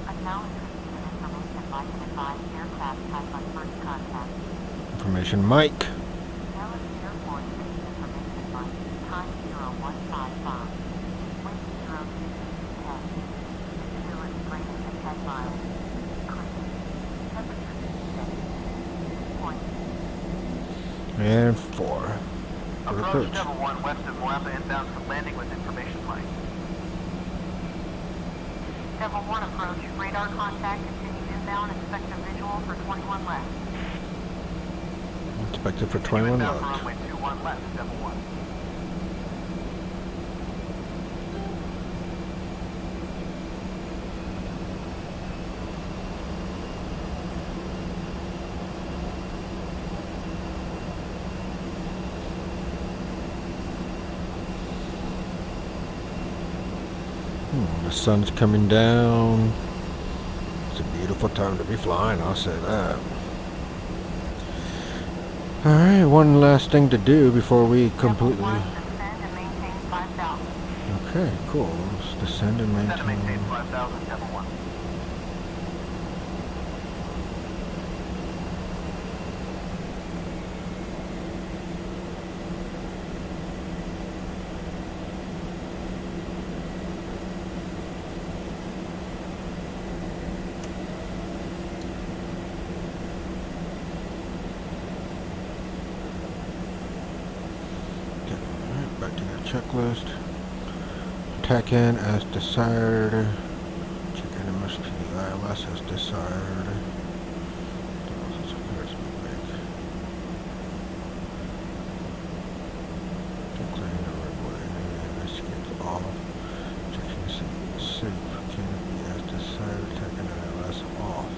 [SPEAKER 4] Acknowledge receipt of information like an advised aircraft type on first contact.
[SPEAKER 1] Information Mike.
[SPEAKER 4] Nellis Airport Base Information Mark. Time 0155. Wind 10. Visibility greater than 10 miles. Clear. Temperature steady. Point.
[SPEAKER 1] And 4. For
[SPEAKER 2] Approach
[SPEAKER 1] approach.
[SPEAKER 2] Devil 1 west of Moapa inbound for landing with information light.
[SPEAKER 4] Devil 1 approach. Radar contact. Continue inbound. Expect a visual for 21 left.
[SPEAKER 1] Expected for 21
[SPEAKER 2] Inbound for
[SPEAKER 1] left.
[SPEAKER 2] runway 21 left, Devil 1.
[SPEAKER 1] The sun's coming down. It's a beautiful time to be flying, I'll say that. Alright, one last thing to do before we completely...
[SPEAKER 4] Devil 1, descend and maintain 5,000.
[SPEAKER 1] Okay, cool. Let's descend and
[SPEAKER 2] Set to maintain
[SPEAKER 1] maintain...
[SPEAKER 2] 5,000, Devil 1.
[SPEAKER 1] Alright, back to the checklist. Attack in as desired. Check in MSP ILS as desired. Declaring the runway. Escape off. Checking the safe. Canopy as desired. Attack in ILS off.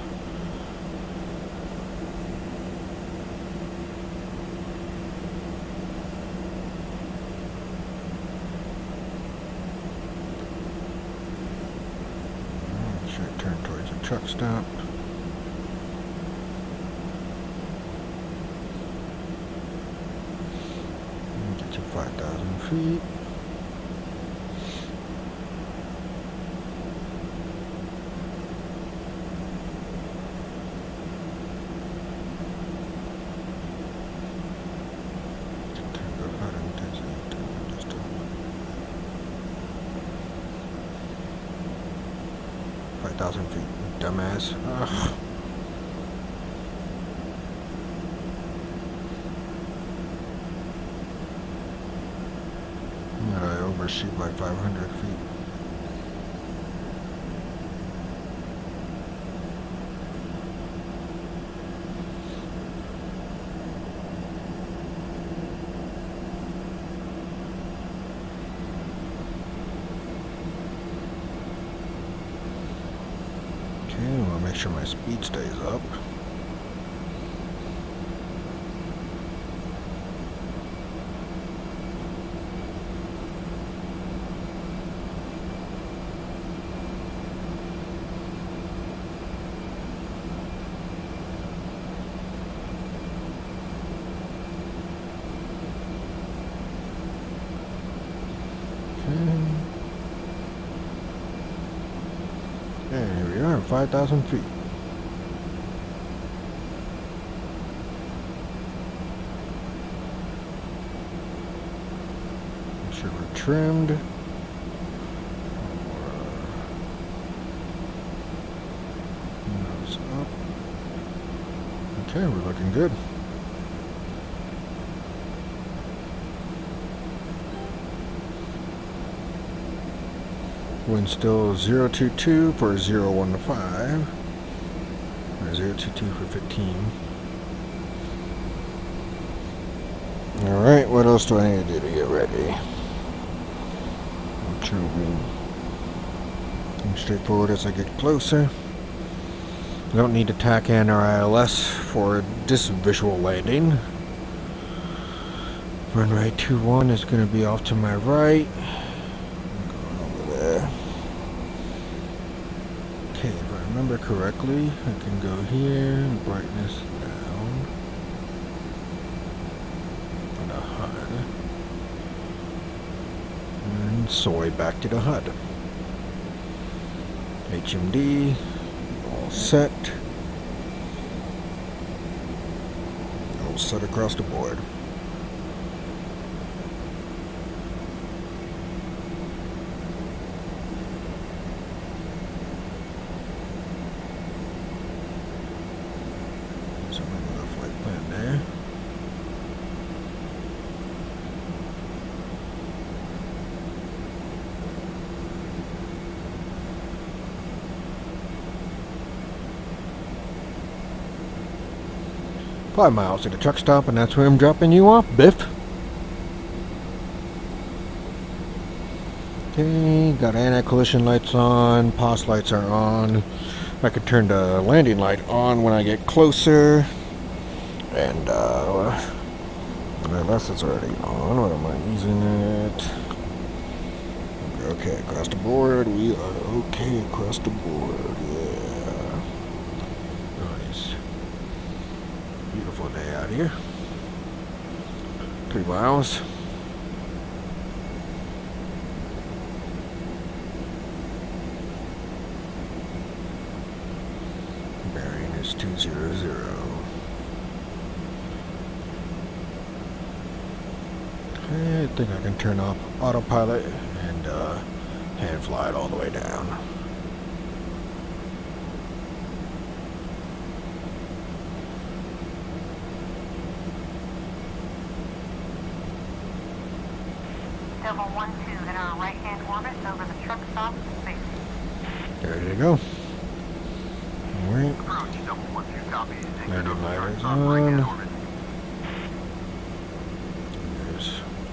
[SPEAKER 1] Should turn towards a truck stop. Get to 5,000 feet. Turn the HUD intensity to just a 5,000 feet, dumbass. Ugh. Did I overshoot by 500 feet? Okay, I want to make sure my speed stays up. And here we are, 5,000 feet. Make sure we're trimmed. Nose up. Okay, we're looking good. Wind still 022 for 015, or 022 for 15. Alright, what else do I need to do to get ready? I'm sure we'll be straightforward as I get closer. I don't need to tack in our ILS for this visual landing. Runway 21 is going to be off to my right. Okay, if I remember correctly, I can go here and brightness down on the HUD and soy back to the HUD. HMD all set. All set across the board. 5 miles to the truck stop, and that's where I'm dropping you off, Biff. Okay, got anti-collision lights on, POS lights are on. I can turn the landing light on when I get closer. And, unless it's already on, what am I using it? Okay, across the board, we are okay across the board, yeah. Nice. Beautiful day out here. 3 miles. Bearing is 200. I think I can turn off autopilot and hand fly it all the way down.
[SPEAKER 4] Double 12 in our right-hand orbit over the truck stop space.
[SPEAKER 1] There you go. Alright.
[SPEAKER 2] Approach, double 12 copies.
[SPEAKER 1] Landing light is
[SPEAKER 2] Right-hand
[SPEAKER 1] on.
[SPEAKER 2] orbit.
[SPEAKER 1] There's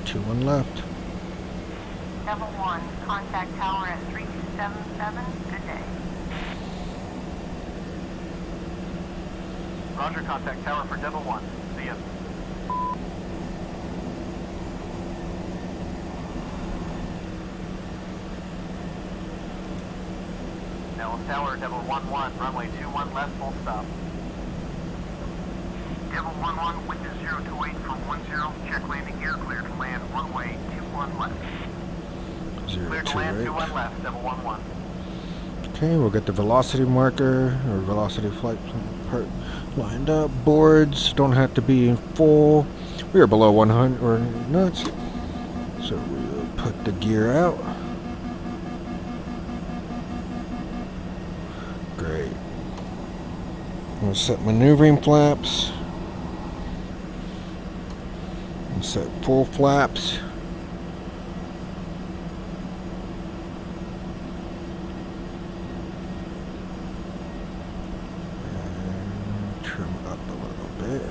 [SPEAKER 1] 2-1 left.
[SPEAKER 4] Double 1, contact tower at 3277. Good day.
[SPEAKER 2] Roger, contact tower for double 1. See ya. Nellis Tower, double 11, runway 21 left, full stop. Double 11, wind is 028 from 10, check landing gear, clear to land, runway 21 left. Clear to land, 21
[SPEAKER 1] 028.
[SPEAKER 2] left, double 11.
[SPEAKER 1] Okay, we'll get the velocity marker or velocity flight part lined up. Boards don't have to be in full. We are below 100 or nuts. So we'll put the gear out. Great. We'll set maneuvering flaps. And set full flaps. And trim up a little bit.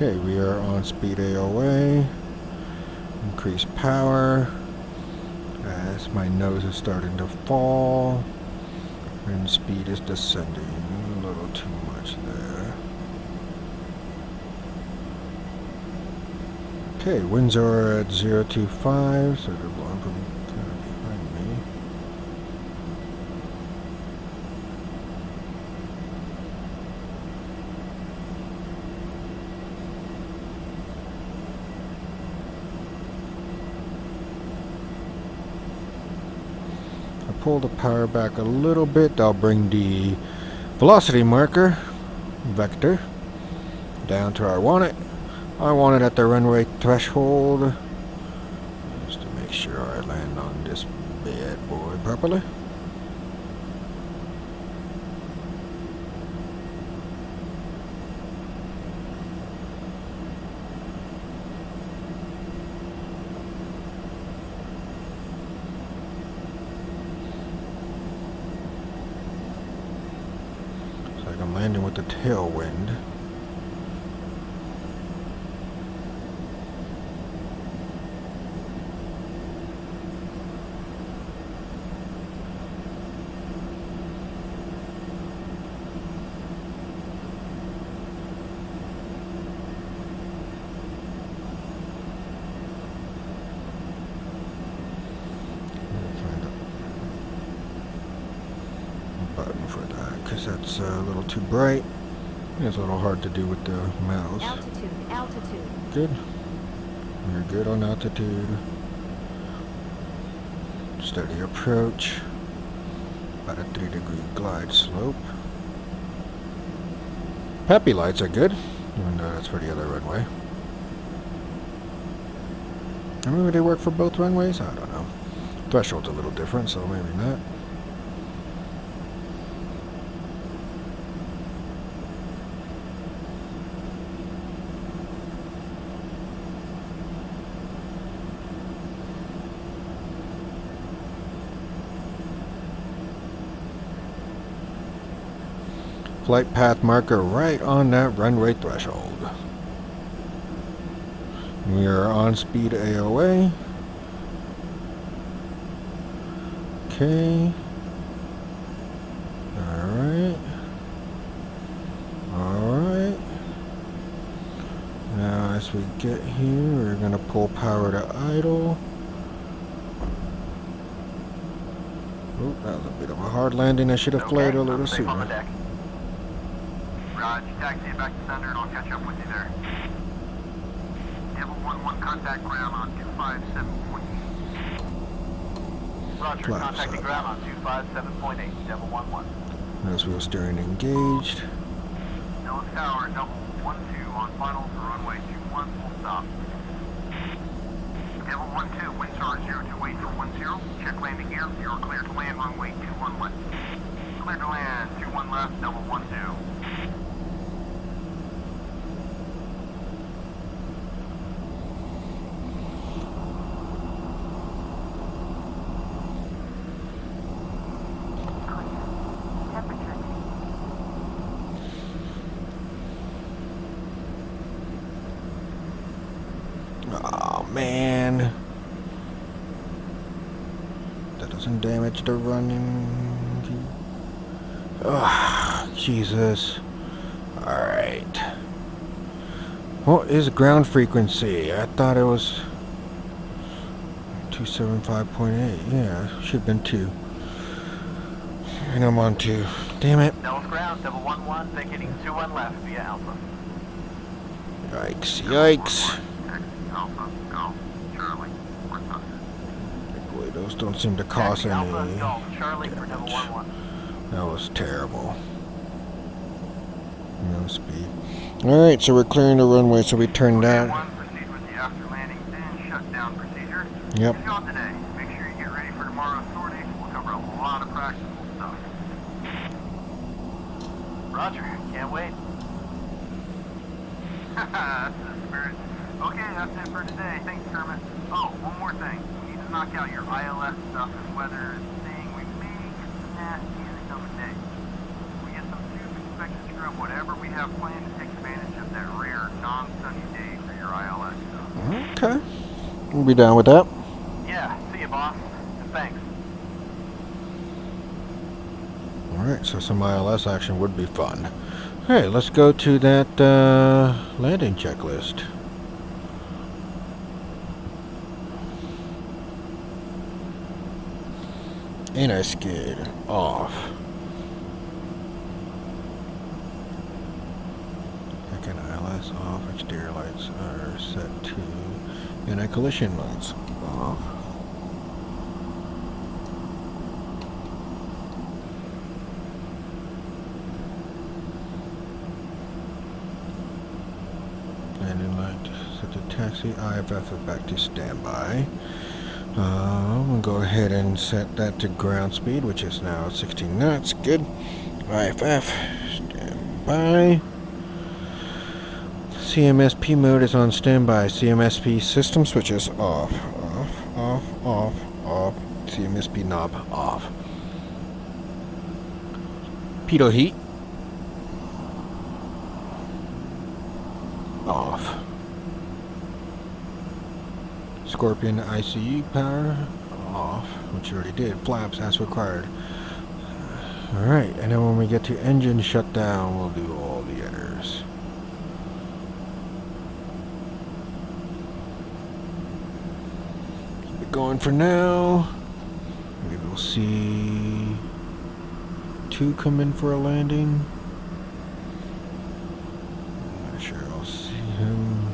[SPEAKER 1] Okay, we are on speed AOA. Increase power as my nose is starting to fall and speed is descending. A little too much there. Okay, winds are at 025, so they're blowing from kind of behind me. Pull the power back a little bit. I'll bring the velocity marker vector down to where I want it. I want it at the runway threshold just to make sure I land on this bad boy properly. I'm landing with the tailwind. Button for that because that's a little too bright. It's a little hard to do with the mouse.
[SPEAKER 4] Altitude, altitude.
[SPEAKER 1] Good. We're good on altitude. Steady approach. About a 3-degree glide slope. Peppy lights are good, even though that's for the other runway. Or maybe they work for both runways? I don't know. Threshold's a little different, so maybe not. flight path marker right on that runway threshold. We are on speed AOA. Okay. Alright. Alright. Now as we get here, we're going to pull power to idle. Oh, that was a bit of a hard landing. I should have flared a little
[SPEAKER 3] safe on the
[SPEAKER 1] sooner.
[SPEAKER 3] deck.
[SPEAKER 2] Roger, taxi back to center and I'll catch up with you there. Devil 1-1 contact ground on 257.8.
[SPEAKER 3] Roger,
[SPEAKER 1] Flaps
[SPEAKER 3] contacting
[SPEAKER 1] up.
[SPEAKER 3] ground on 257.8, Devil 1-1.
[SPEAKER 1] Nose wheel steering engaged.
[SPEAKER 2] Nellis Tower, double 12 on final for runway 21, full stop. Devil 1-2, wind star 028 for 10. Check landing gear, you're clear to land runway 21 left. Clear to land 21 left, double 12.
[SPEAKER 1] Oh man. That doesn't damage the running. Oh, Jesus. Alright. What is ground frequency? I thought it was 275.8. Yeah, should have been 2. And I'm on 2. Damn it.
[SPEAKER 3] Nellis ground, Devil 1-1, vacating 21 left via Alpha.
[SPEAKER 1] Yikes, yikes.
[SPEAKER 2] Taxi Alpha, Golf, Charlie, Orthodox.
[SPEAKER 1] Boy, those don't seem to cause
[SPEAKER 3] Taxi Alpha,
[SPEAKER 1] any.
[SPEAKER 3] Golf, Charlie for Devil
[SPEAKER 1] damage.
[SPEAKER 3] 1-1.
[SPEAKER 1] That was terrible. No speed. Alright, so we're clearing the runway, so we turn that.
[SPEAKER 2] Proceed with the after landing then shutdown procedure.
[SPEAKER 1] Yep.
[SPEAKER 2] Good job today. Make sure you get ready for tomorrow's sortie. We'll cover a lot of practical stuff.
[SPEAKER 3] Roger, can't wait.
[SPEAKER 2] That's the spirit. Okay, that's it for today. Thanks, Kermit. Oh, one more thing. We need to knock out your ILS stuff and weather thing. We may get some nasty in the coming days. We get some tube inspection scrub, whatever we have planned to take advantage of that rare non-sunny day for your ILS stuff.
[SPEAKER 1] Okay. We'll be down with that.
[SPEAKER 3] Yeah, see you, boss. And thanks.
[SPEAKER 1] Alright, so some ILS action would be fun. Hey, let's go to that landing checklist. Anti-skid off. Second ILS off. Exterior lights are set to anti-collision lights off. Landing light set to taxi. IFF is back to standby. I'm going to go ahead and set that to ground speed, which is now 16 knots. Good. IFF, standby. CMSP mode is on standby. CMSP system switches off. Off, off, off, off. CMSP knob off. Pitot heat. Off. Scorpion ICU power off, which you already did. Flaps as required. Alright, and then when we get to engine shutdown, we'll do all the others. Keep it going for now. We will see 2 come in for a landing. I'm not sure I'll see him.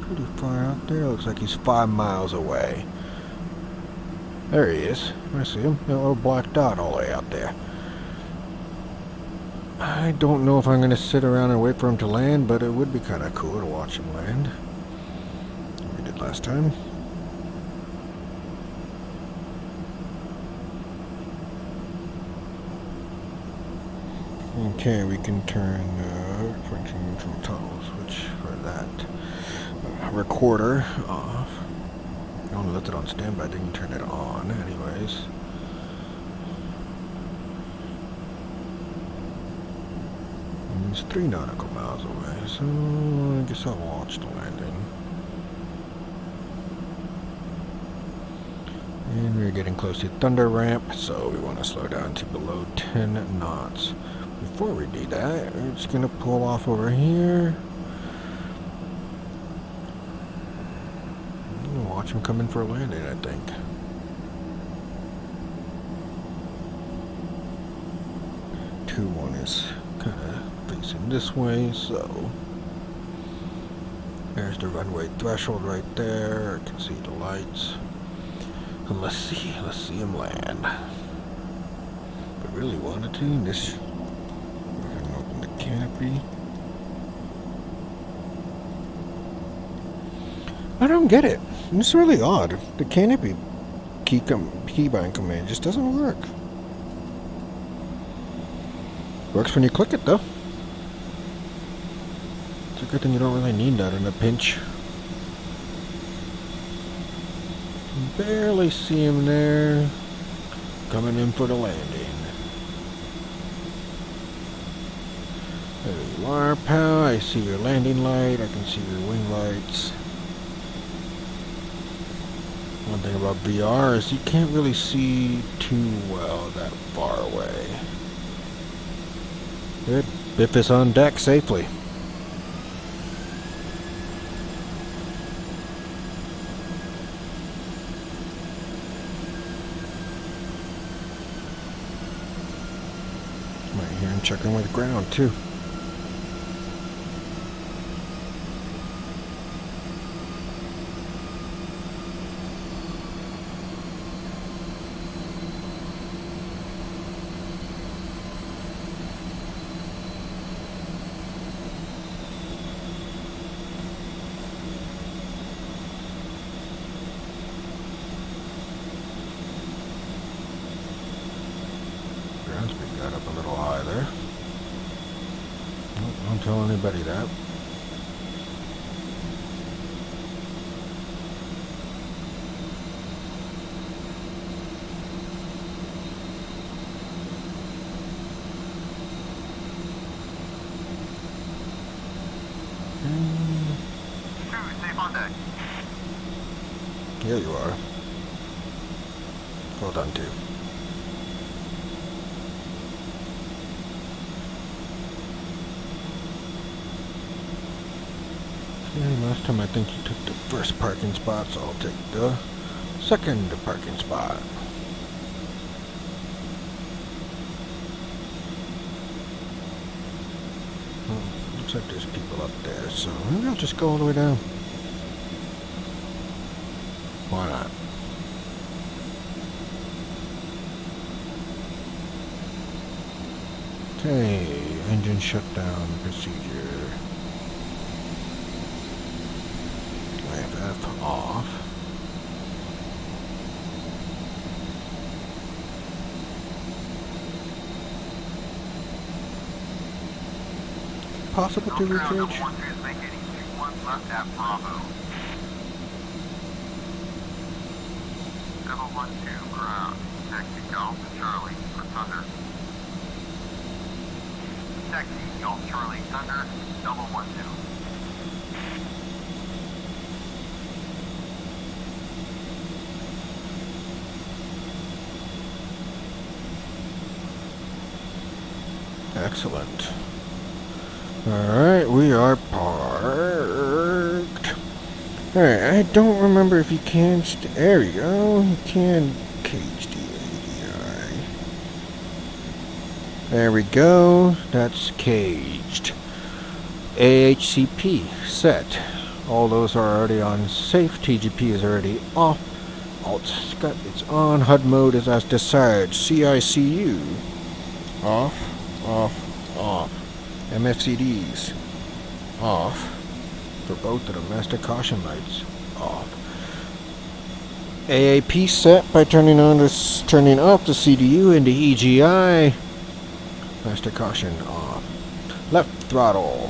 [SPEAKER 1] Pretty far out there. Looks like he's 5 miles away. There he is. I see him. That little black dot all the way out there. I don't know if I'm going to sit around and wait for him to land, but it would be kind of cool to watch him land. Like we did last time. Okay, we can turn Frenching neutral tunnel. Switch for that. Recorder off. I only left it on standby, didn't turn it on anyways. And it's 3 nautical miles away, so I guess I'll watch the landing. And we're getting close to Thunder Ramp, so we want to slow down to below 10 knots. Before we do that, we're just going to pull off over here. Watch him come in for a landing, I think. One is kind of facing this way, so there's the runway threshold right there. I can see the lights. And let's see him land. If I really wanted to, we're gonna open the canopy. I don't get it. It's really odd. The canopy keybind command just doesn't work. Works when you click it, though. It's a good thing you don't really need that in a pinch. Barely see him there. Coming in for the landing. There you are, pal. I see your landing light. I can see your wing lights. One thing about VR is you can't really see too well that far away. Good. Biff is on deck safely. Might hear him checking with the ground too. Got up a little high there. Nope, don't tell anybody that.
[SPEAKER 3] Safe on deck.
[SPEAKER 1] Here you are. Well done, too. Last time I think you took the first parking spot, so I'll take the second parking spot. Looks like there's people up there, so maybe I'll just go all the way down. Why not? Okay, engine shutdown procedure. IFF off. Possible to recage?
[SPEAKER 3] Left at Bravo. 712 ground. Taxi Golf Charlie for Thunder. Taxi Golf Charlie Thunder, 012.
[SPEAKER 1] Excellent. Alright, we are parked. Alright, I don't remember if you can... there we go. You can cage the ADI. There we go. That's caged. AHCP set. All those are already on safe. TGP is already off. Alt Scut it's on. HUD mode is as desired. CICU. Off, off, off. MFCDs off for both of them. Master caution lights off. AAP set by turning off the CDU into EGI. Master caution off. Left throttle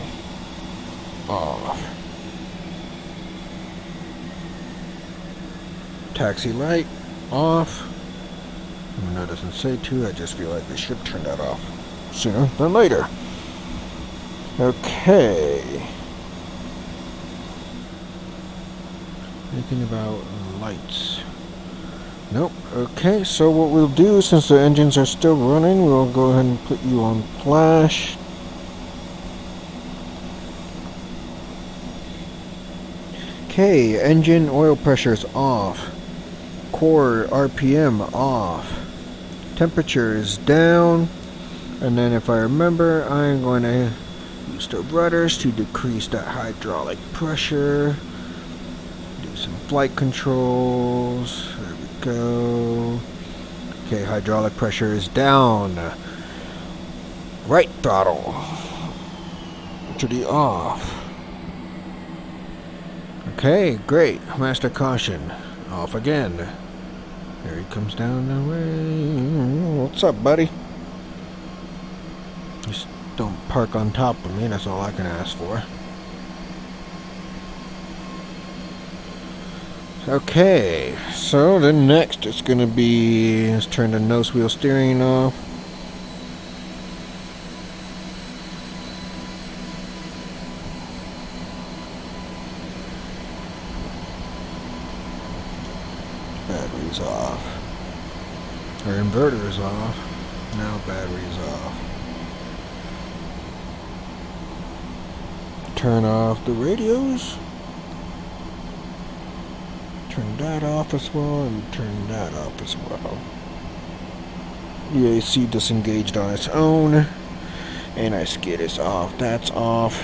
[SPEAKER 1] off. Taxi light off. Even though it doesn't say to, I just feel like we should turn that off sooner than later. Okay. Anything about lights? Nope. Okay, so what we'll do, since the engines are still running, we'll go ahead and put you on flash. Okay, engine oil pressure is off. Core RPM off. Temperature is down. And then if I remember, I'm going to use the rudders to decrease that hydraulic pressure. Do some flight controls. There we go. Okay, hydraulic pressure is down. Right throttle to the off. Okay, great. Master caution. Off again. There he comes down the way. What's up, buddy? Just don't park on top of me, that's all I can ask for. Okay, so then next it's gonna be, let's turn the nose wheel steering off. Batteries off. Our inverter is off. Now batteries off. Turn off the radios. Turn that off as well, and turn that off as well. The AC disengaged on its own. Anti-skid is off. That's off.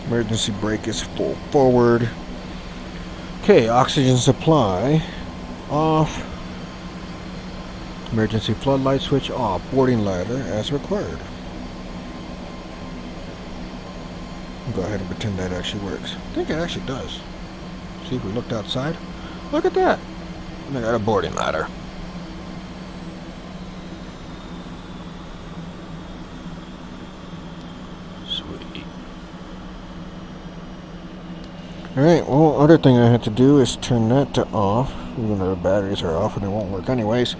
[SPEAKER 1] Emergency brake is full forward. Okay, oxygen supply off. Emergency floodlight switch off. Boarding ladder as required. Go ahead and pretend that actually works. I think it actually does. See if we looked outside. Look at that. And I got a boarding ladder. Sweet. Alright, well, other thing I had to do is turn that to off. Even though the batteries are off and it won't work anyways.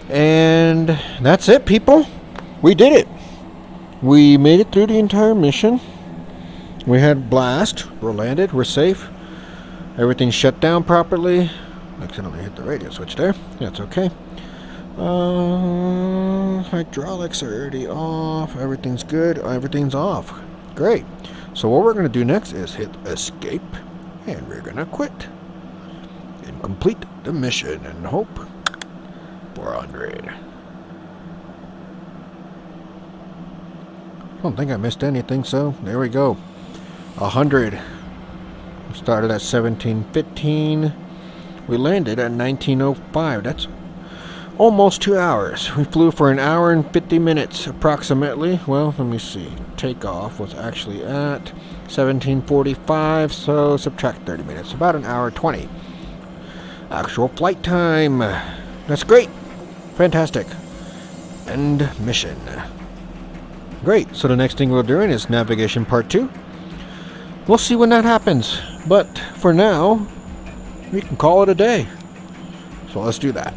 [SPEAKER 1] And that's it, people. We did it. We made it through the entire mission. We had blast. We're landed. We're safe. Everything's shut down properly. I accidentally hit the radio switch there. That's okay. Hydraulics are already off. Everything's good. Everything's off. Great. So what we're going to do next is hit escape. And we're going to quit. And complete the mission. And hope 400. I don't think I missed anything, so there we go. 100. We started at 17:15. We landed at 19:05. That's almost 2 hours. We flew for an hour and 50 minutes approximately. Well, let me see. Takeoff was actually at 17:45, so subtract 30 minutes. About an hour 20. Actual flight time. That's great. Fantastic. End mission. Great. So the next thing we're doing is navigation part 2. We'll see when that happens. But for now, we can call it a day. So let's do that.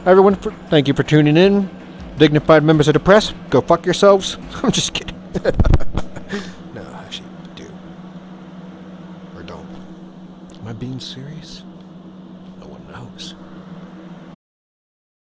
[SPEAKER 1] Everyone, thank you for tuning in. Dignified members of the press, go fuck yourselves. I'm just kidding. No, actually, do. Or don't. Am I being serious? No one knows.